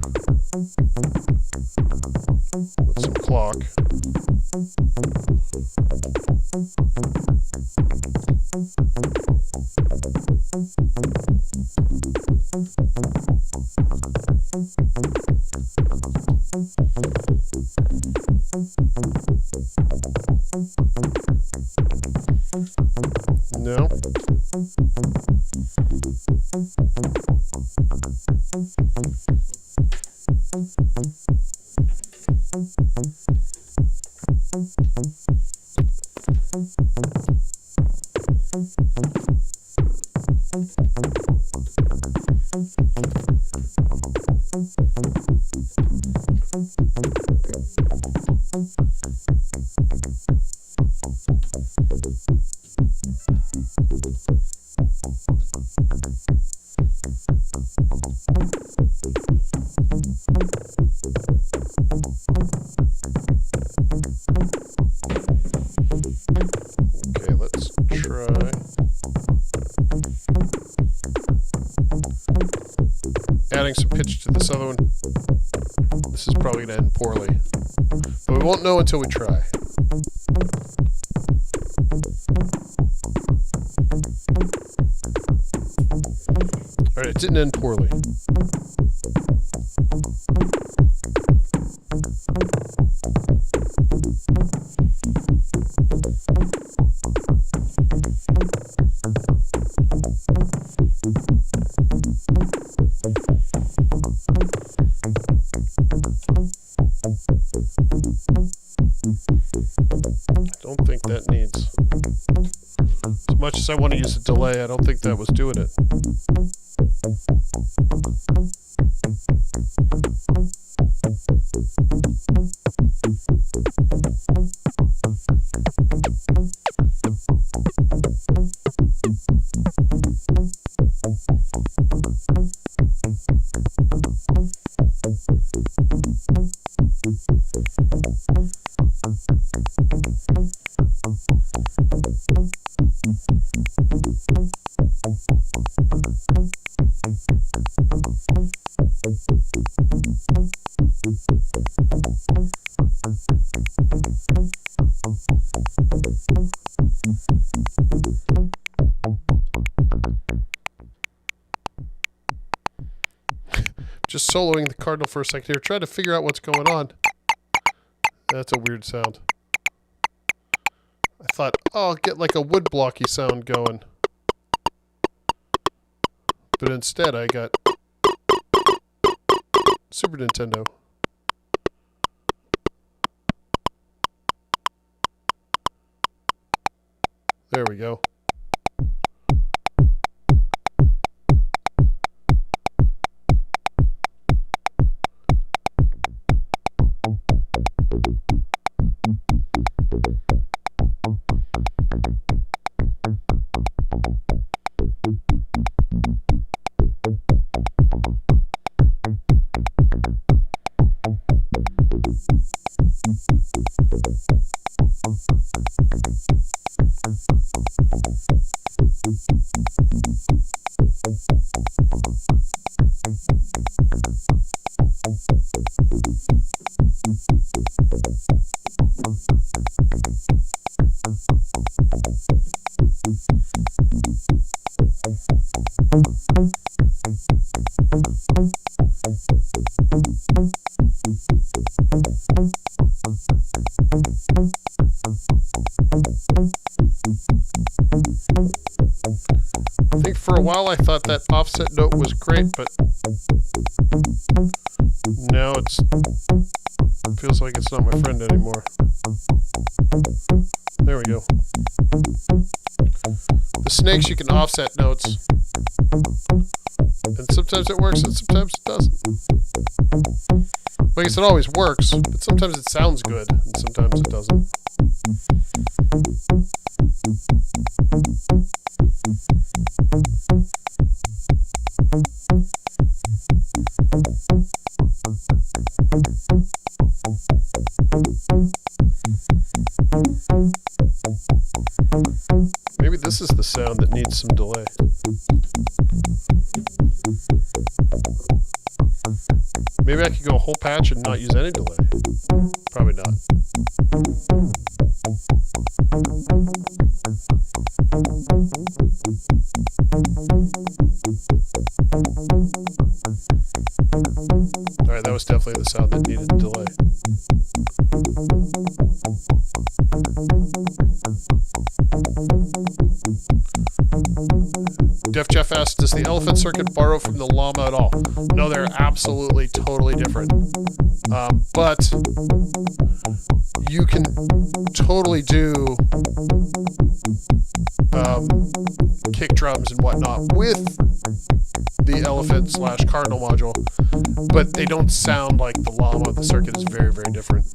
with some clock. No. Okay, let's try adding some pitch to this other one. This is probably going to end poorly, but we won't know until we try. Alright, it didn't end poorly. I don't think that needs, as much as I want to use a delay, I don't think that was doing it. Just soloing the Cardinal for a second here, trying to figure out what's going on. That's a weird sound. I thought, oh, I'll get like a wood blocky sound going. But instead I got Super Nintendo. There we go. I think for a while I thought that offset note was great, but now it feels like it's not my friend anymore. There we go. The snakes, you can offset notes, and sometimes it works and sometimes it doesn't. I guess it always works, but sometimes it sounds good and sometimes it doesn't. Maybe this is the sound that needs some delay. not use any delay? Probably not. Alright, that was definitely the sound that needed delay. Def Jeff asks, does the elephant circuit borrow from the llama at all? No, they're absolutely totally different. But you can totally do kick drums and whatnot with the elephant / cardinal module, but they don't sound like the llama. The circuit is very, very different.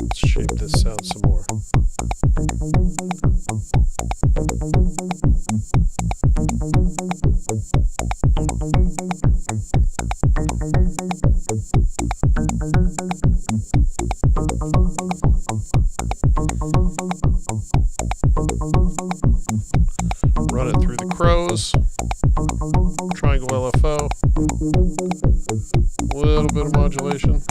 Let's shape this sound some more. Run it through the crows. Triangle LFO. A little bit of modulation.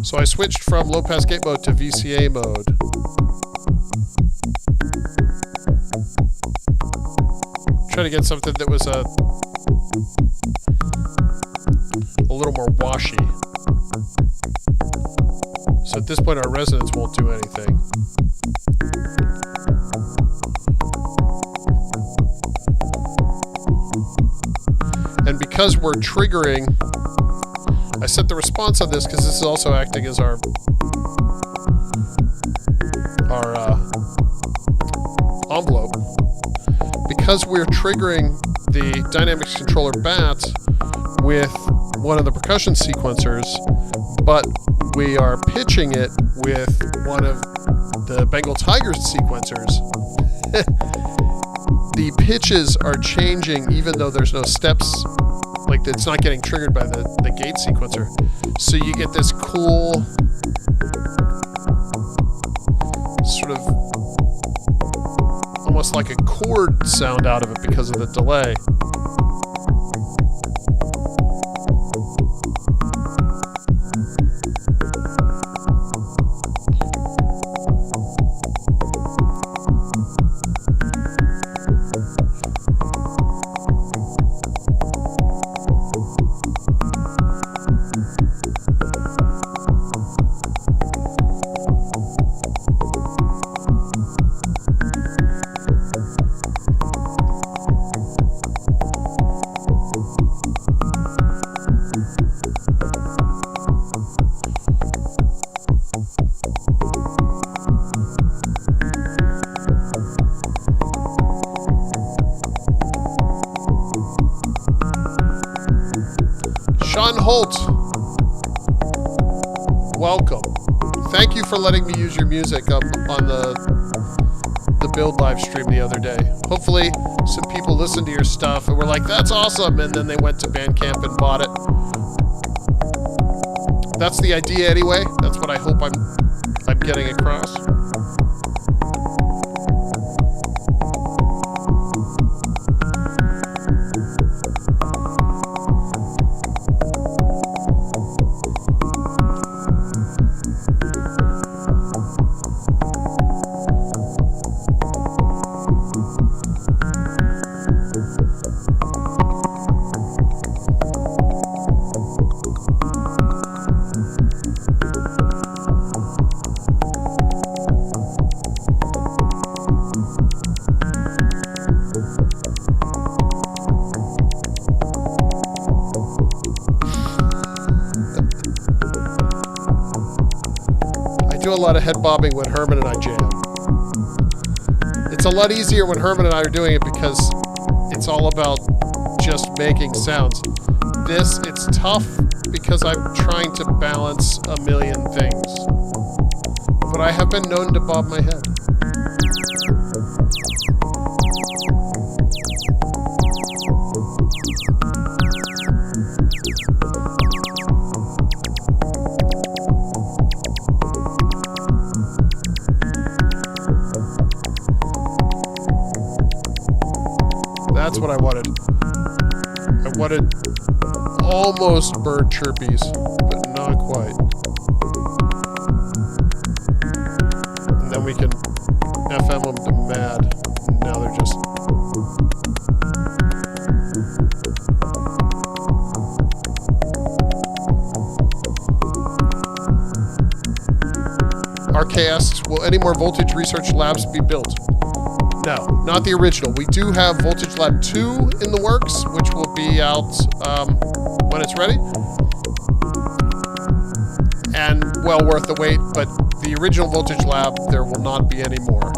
So I switched from low pass gate mode to VCA mode. Try to get something that was a little more washy. So at this point our resonance won't do anything. And because we're triggering, I set the response on this because this is also acting as our envelope. Because we're triggering the Dynamics Controller BAT with one of the percussion sequencers, but we are pitching it with one of the Bengal Tigers sequencers, the pitches are changing even though there's no steps. Like, it's not getting triggered by the gate sequencer. So you get this cool sort of almost like a chord sound out of it because of the delay. Sean Holt, welcome. Thank you for letting me use your music up on the Build live stream the other day. Hopefully some people listened to your stuff and were like, that's awesome, and then they went to Bandcamp and bought it. That's the idea anyway. That's what I hope I'm getting across. A lot of head bobbing when Herman and I jam. It's a lot easier when Herman and I are doing it because it's all about just making sounds. This, it's tough because I'm trying to balance a million things. But I have been known to bob my head. That's what I wanted. I wanted almost bird chirpies, but not quite. And then we can FM them to mad. Now they're just... RK asks, will any more voltage research labs be built? No, not the original. We do have Voltage Lab 2 in the works, which will be out when it's ready. And well worth the wait, but the original Voltage Lab, there will not be any more.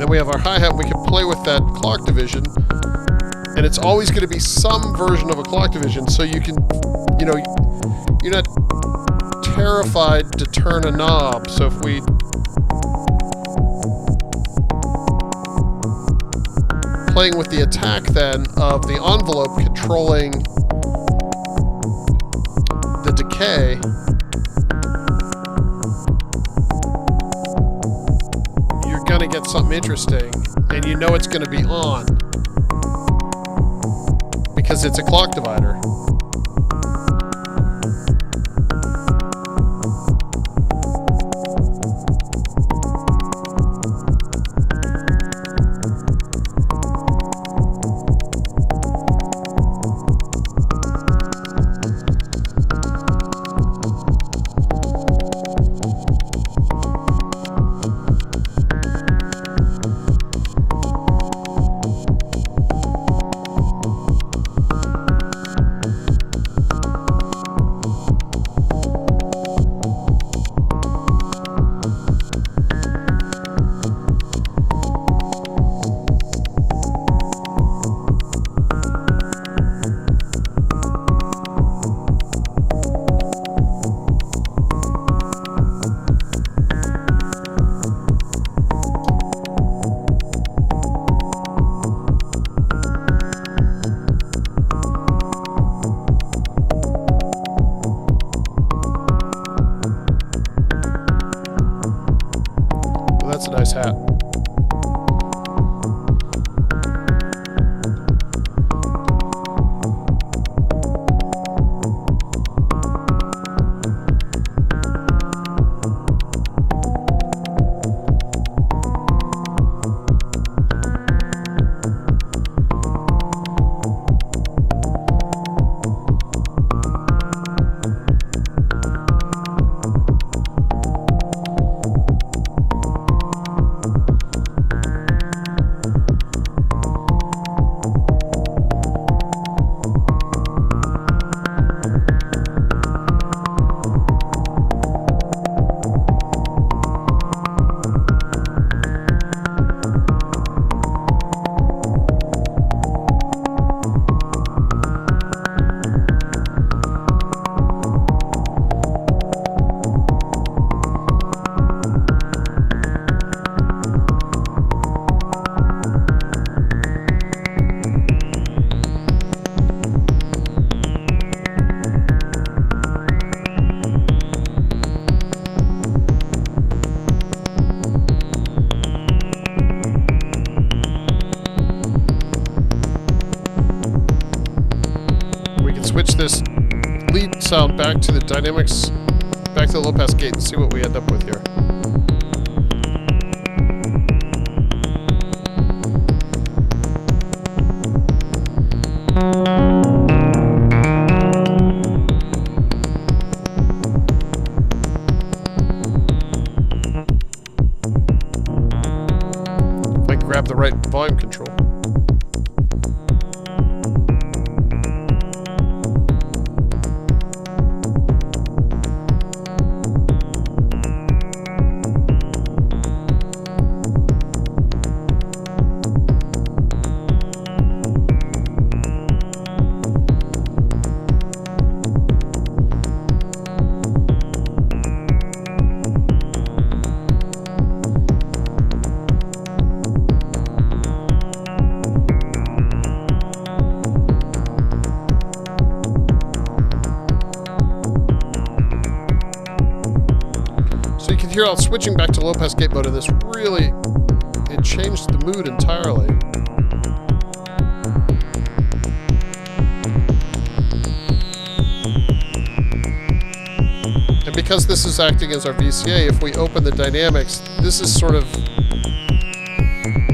We have our hi-hat, we can play with that clock division, and it's always going to be some version of a clock division, so you can, you know, you're not terrified to turn a knob. So if we playing with the attack then of the envelope controlling the decay, gonna get something interesting, and you know it's gonna be on because it's a clock divider. this lead sound back to the dynamics, back to the low pass gate and see what we end up with here. If I can grab the right volume control. Here, I'm switching back to low pass gate mode, and this really, it changed the mood entirely. And because this is acting as our VCA, if we open the dynamics, this is sort of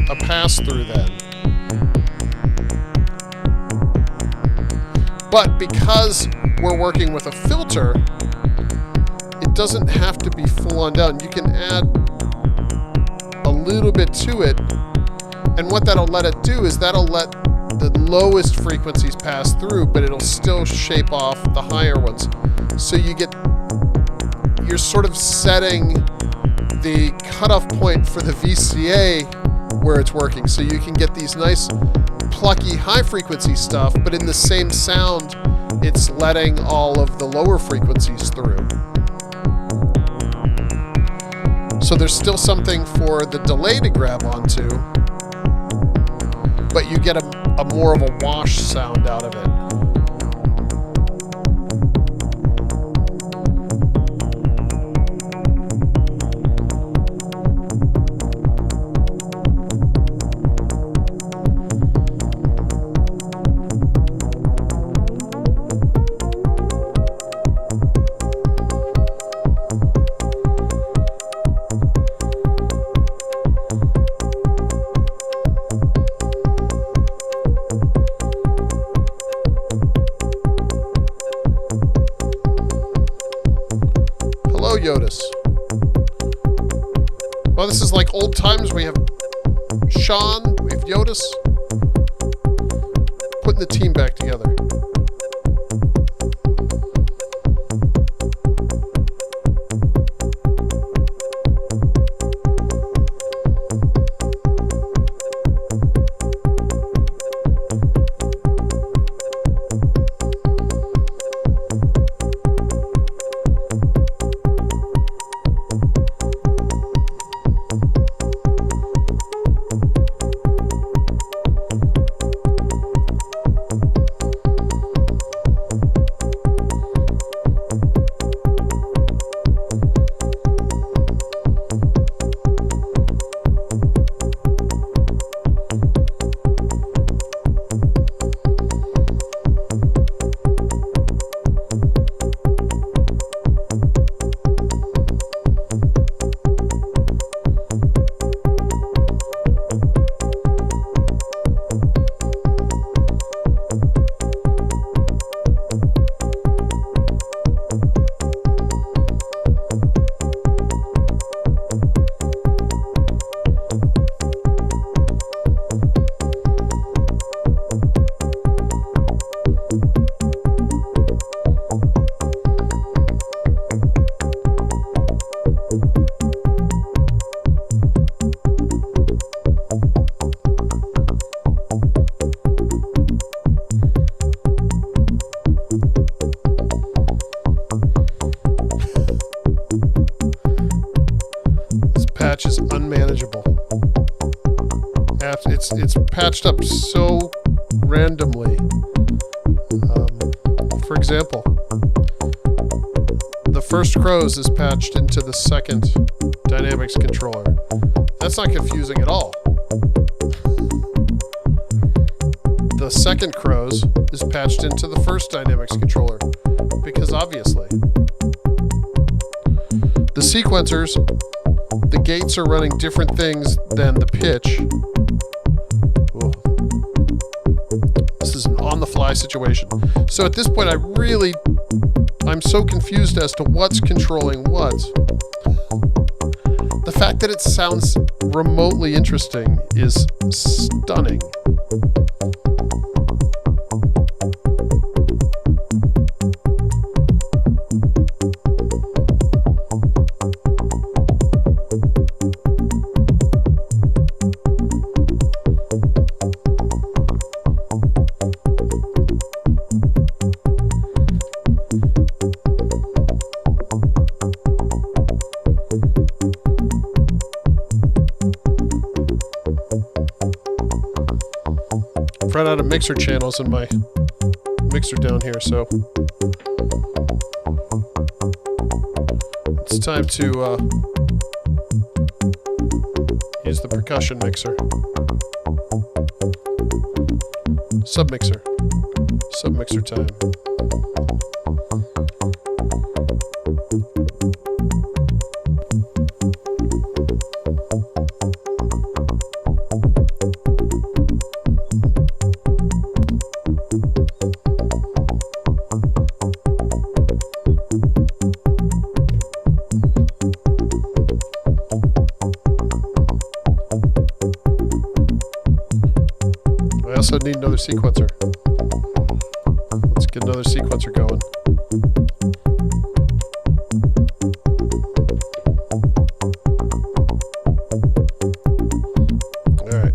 a pass-through then. But because we're working with a filter, it doesn't have to be full on down. You can add a little bit to it, and what that'll let it do is that'll let the lowest frequencies pass through, but it'll still shape off the higher ones. So you're sort of setting the cutoff point for the VCA where it's working, so you can get these nice plucky high frequency stuff, but in the same sound it's letting all of the lower frequencies through. So there's still something for the delay to grab onto, but you get a more of a wash sound out of it. Yotis. Well, this is like old times. We have Sean, we have Yotis. Putting the team back together. Is unmanageable. It's patched up so randomly. For example, the first crows is patched into the second dynamics controller. That's not confusing at all. The second crows is patched into the first dynamics controller, because obviously. The sequencers, the gates are running different things than the pitch. Whoa. This is an on-the-fly situation. So at this point, I'm so confused as to what's controlling what. The fact that it sounds remotely interesting is stunning. Run out of mixer channels in my mixer down here, so it's time to use the percussion mixer. Submixer time. I also need another sequencer. Let's get another sequencer going. All right.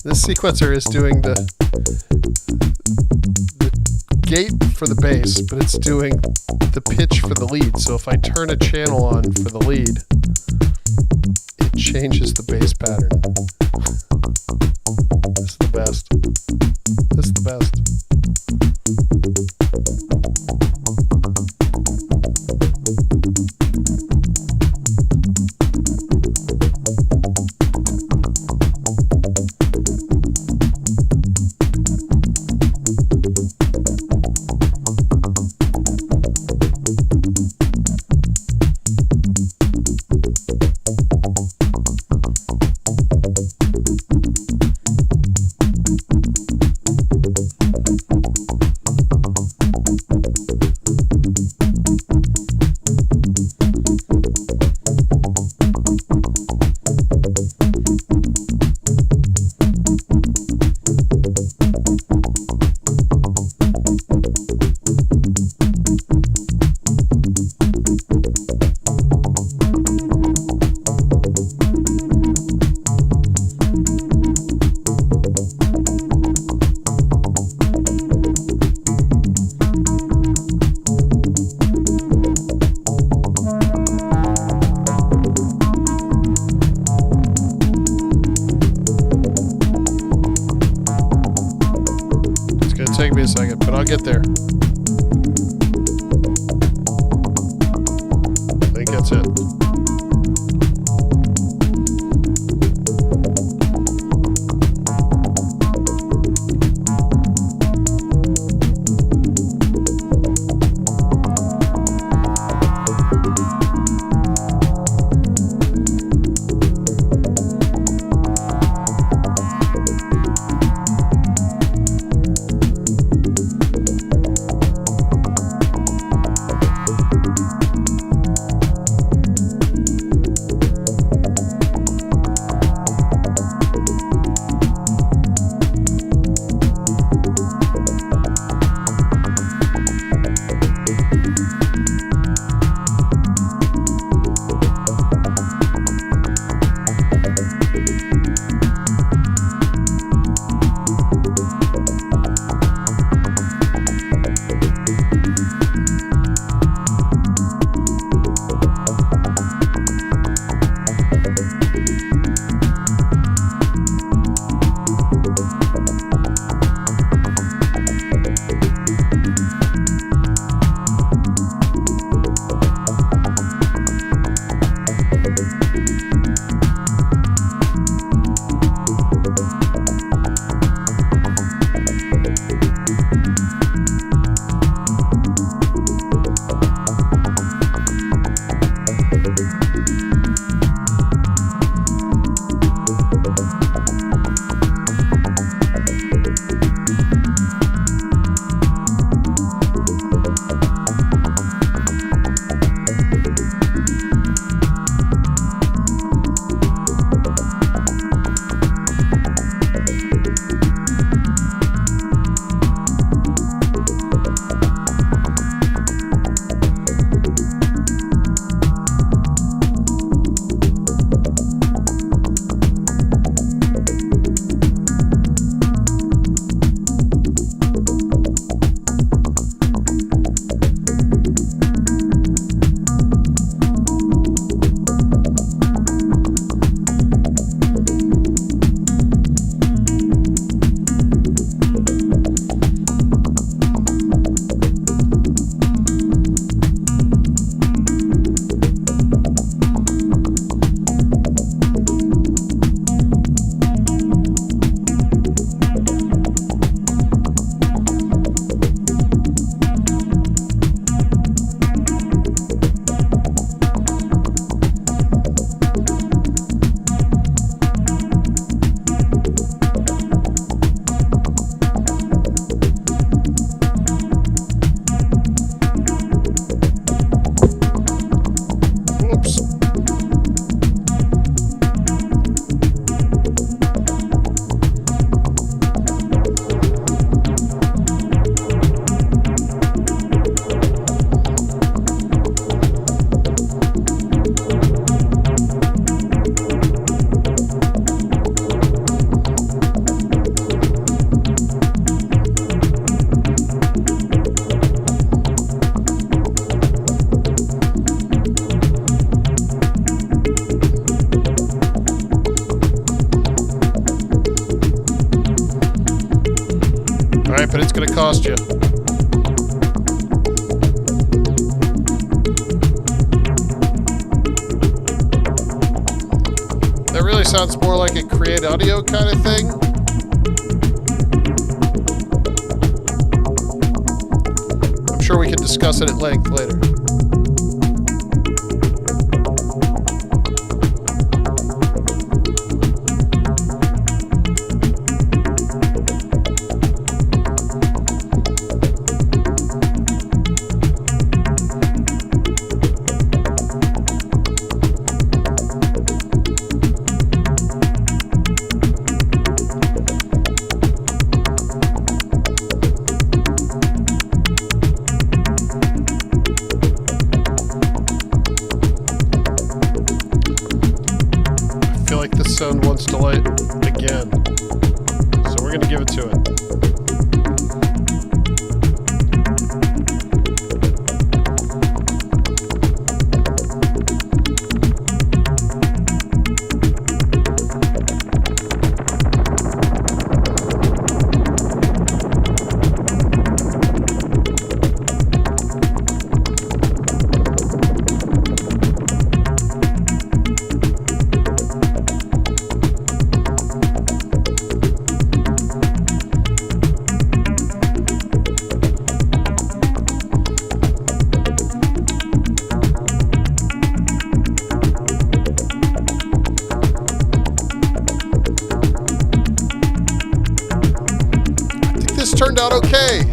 This sequencer is doing the gate for the bass, but it's doing the pitch for the lead. So if I turn a channel on for the lead, it changes the bass pattern. This is the best. This is the best. take me a second, but I'll get there. I think that's it. But it's going to cost you. That really sounds more like a Create Audio kind of thing. I'm sure we can discuss it at length later. Sound wants to light again, so we're going to give it to it. this turned out okay.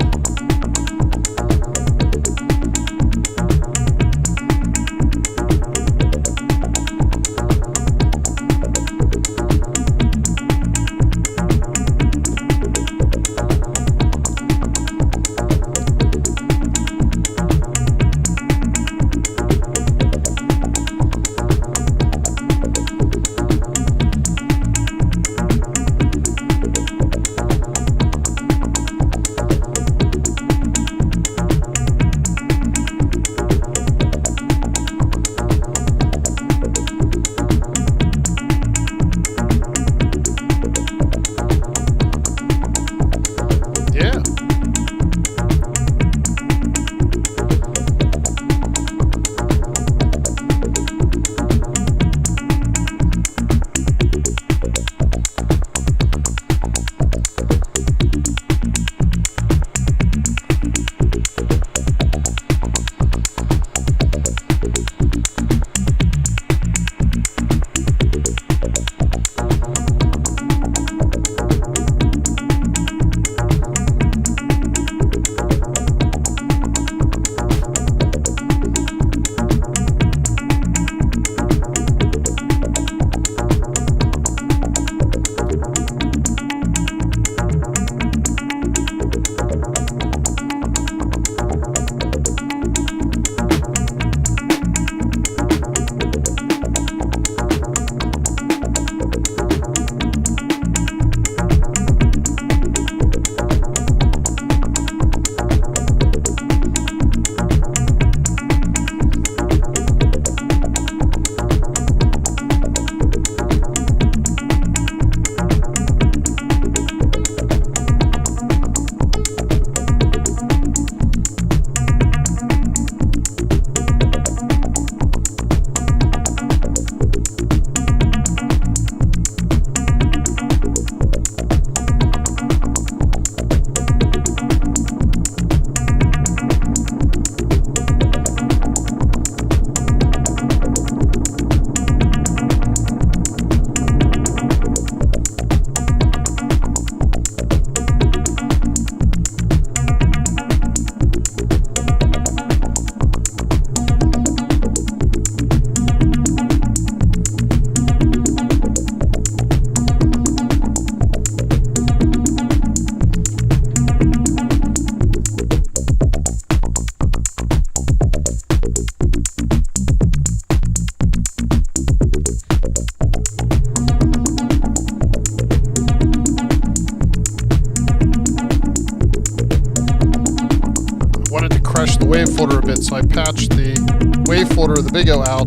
wave folder a bit, so I patched the wave folder of the Big O out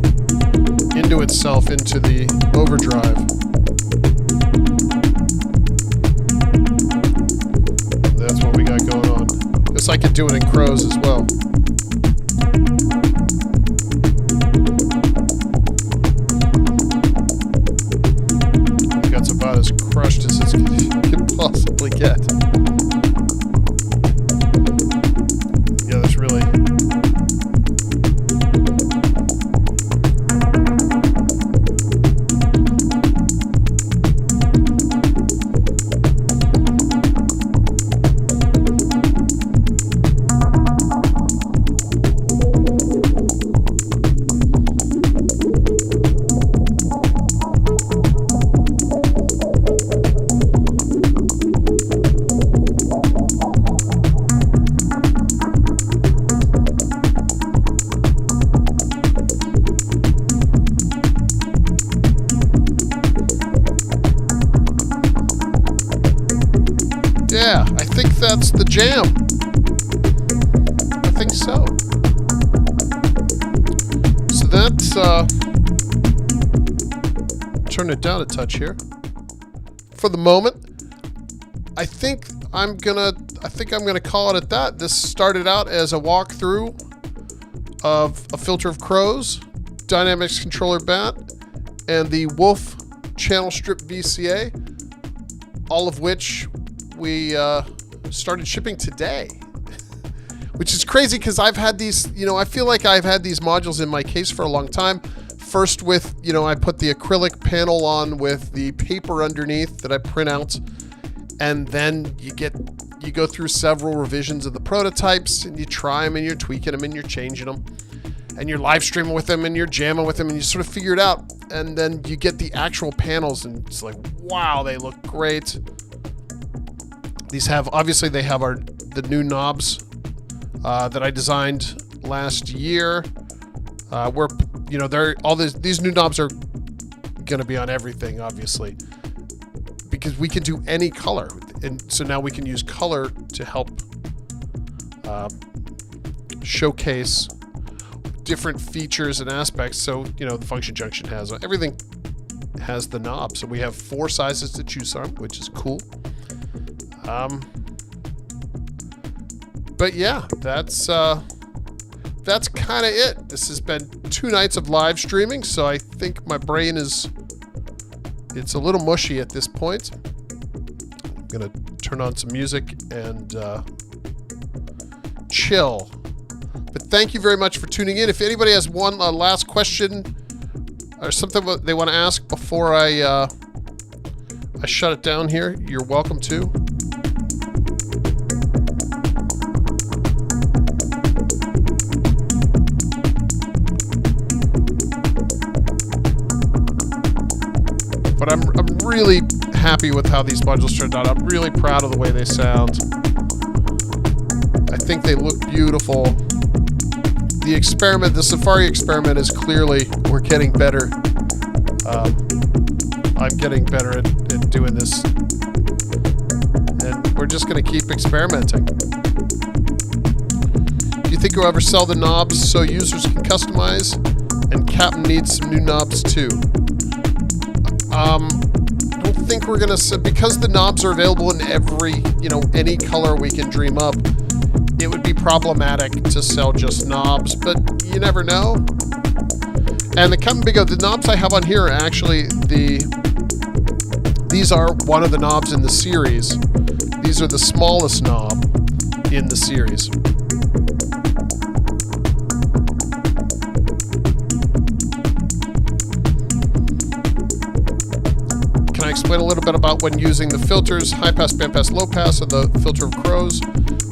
into itself into the overdrive. That's what we got going on. Guess I could do it in Crows as well. That's about as crushed as it can possibly get. Yeah, that's really... Yeah, I think that's the jam. I think so. So that's turn it down a touch here. For the moment, I think I'm gonna call it at that. This started out as a walkthrough of a filter of Crows, Dynamics controller bat, and the Wolf Channel Strip VCA, all of which we started shipping today, which is crazy because I've had these, I feel like I've had these modules in my case for a long time. First with, I put the acrylic panel on with the paper underneath that I print out, and then you get you go through several revisions of the prototypes, and you try them, and you're tweaking them, and you're changing them, and you're live streaming with them, and you're jamming with them, and you sort of figure it out. And then you get the actual panels, and it's like, wow, they look great. These have, obviously, they have the new knobs that I designed last year. Where, you know, these new knobs are going to be on everything, obviously, because we can do any color, and so now we can use color to help showcase different features and aspects. So, you know, the function junction everything has the knob. So we have 4 sizes to choose from, which is cool. But yeah, that's kind of it. This has been 2 nights of live streaming, so I think my brain it's a little mushy at this point. I'm gonna turn on some music and chill. But thank you very much for tuning in. If anybody has one last question or something they want to ask before I shut it down here, you're welcome to. But I'm really happy with how these modules turned out. I'm really proud of the way they sound. I think they look beautiful. The Safari experiment is clearly, we're getting better. I'm getting better at doing this. And we're just going to keep experimenting. Do you think you'll ever sell the knobs so users can customize? And Captain needs some new knobs too. I don't think we're going to, because the knobs are available in any color we can dream up. It would be problematic to sell just knobs, but you never know. And the knobs I have on here are actually these are one of the knobs in the series. These are the smallest knob in the series. Can I explain a little bit about when using the filters, high pass, band pass, low pass, or the filter of crows?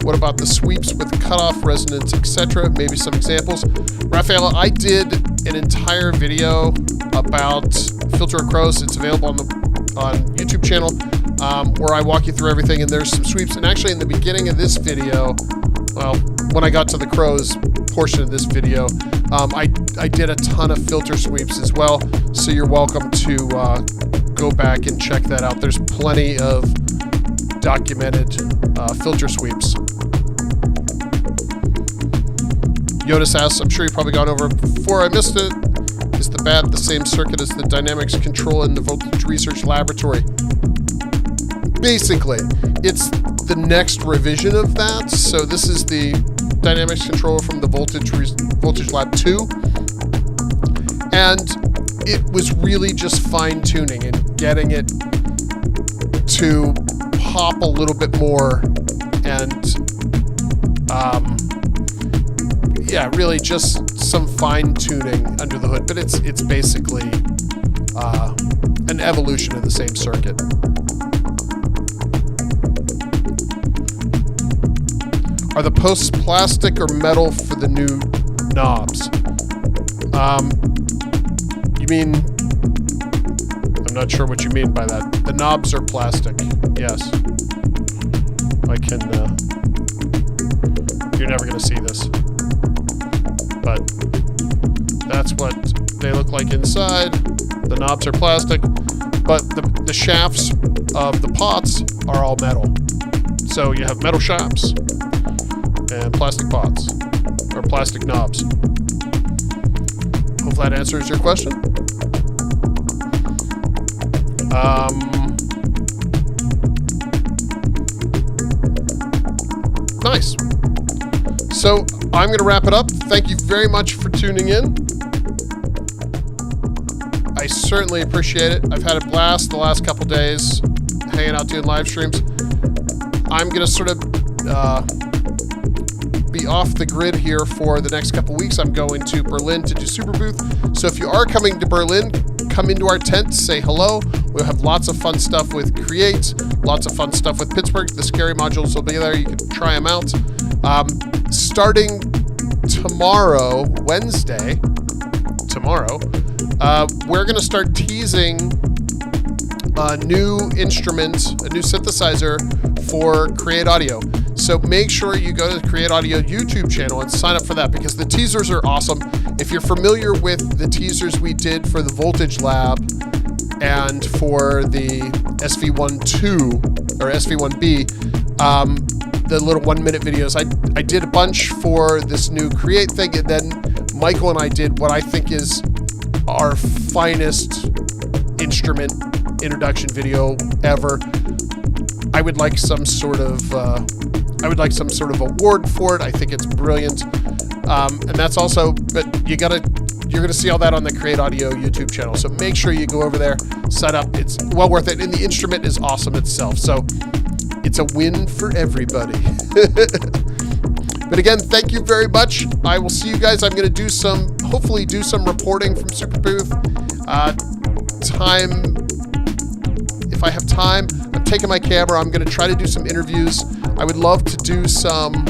What about the sweeps with cutoff, resonance, etc.? Maybe some examples. Rafaela, I did an entire video about filter of crows. It's available on YouTube channel where I walk you through everything, and there's some sweeps. And actually in the beginning of this video, well, when I got to the crows portion of this video, I did a ton of filter sweeps as well. So you're welcome to go back and check that out. There's plenty of documented filter sweeps. Yotis asks, I'm sure you've probably gone over it before, I missed it. Is the BAT the same circuit as the dynamics control in the voltage research laboratory? Basically, it's the next revision of that. So this is the dynamics controller from the voltage lab 2. And it was really just fine tuning and getting it to pop a little bit more, and really just some fine tuning under the hood. But it's basically an evolution of the same circuit. Are the posts plastic or metal for the new knobs? You mean, I'm not sure what you mean by that. The knobs are plastic, yes. I can, you're never going to see this. But that's what they look like inside. The knobs are plastic, but the shafts of the pots are all metal. So you have metal shafts and plastic pots, or plastic knobs. Hopefully that answers your question. Nice. So I'm going to wrap it up. Thank you very much for tuning in. I certainly appreciate it. I've had a blast the last couple days hanging out doing live streams. I'm going to sort of be off the grid here for the next couple weeks. I'm going to Berlin to do Super Booth. So if you are coming to Berlin, come into our tent, say hello. We'll have lots of fun stuff with Create, lots of fun stuff with Pittsburgh. The scary modules will be there. You can try them out. Starting tomorrow, Wednesday, we're going to start teasing a new instrument, a new synthesizer for Create Audio. So make sure you go to the Create Audio YouTube channel and sign up for that, because the teasers are awesome. If you're familiar with the teasers we did for the Voltage Lab and for the SV12 or SV1B, the little 1-minute videos, I did a bunch for this new Create thing, and then Michael and I did what I think is our finest instrument introduction video ever. I would like some sort of award for it. I think it's brilliant, and that's also. But you're gonna see all that on the Create Audio YouTube channel. So make sure you go over there, sign up. It's well worth it, and the instrument is awesome itself. So it's a win for everybody. But again, thank you very much. I will see you guys. I'm going to hopefully do some reporting from Super Booth. If I have time, I'm taking my camera. I'm going to try to do some interviews. I would love to do some.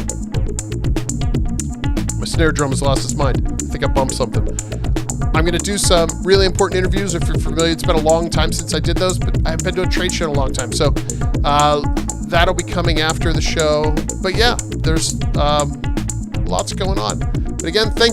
My snare drum has lost its mind. I think I bumped something. I'm going to do some really important interviews. If you're familiar, it's been a long time since I did those, but I've been to a trade show in a long time. So that'll be coming after the show. But yeah, there's lots going on. But again, thank you.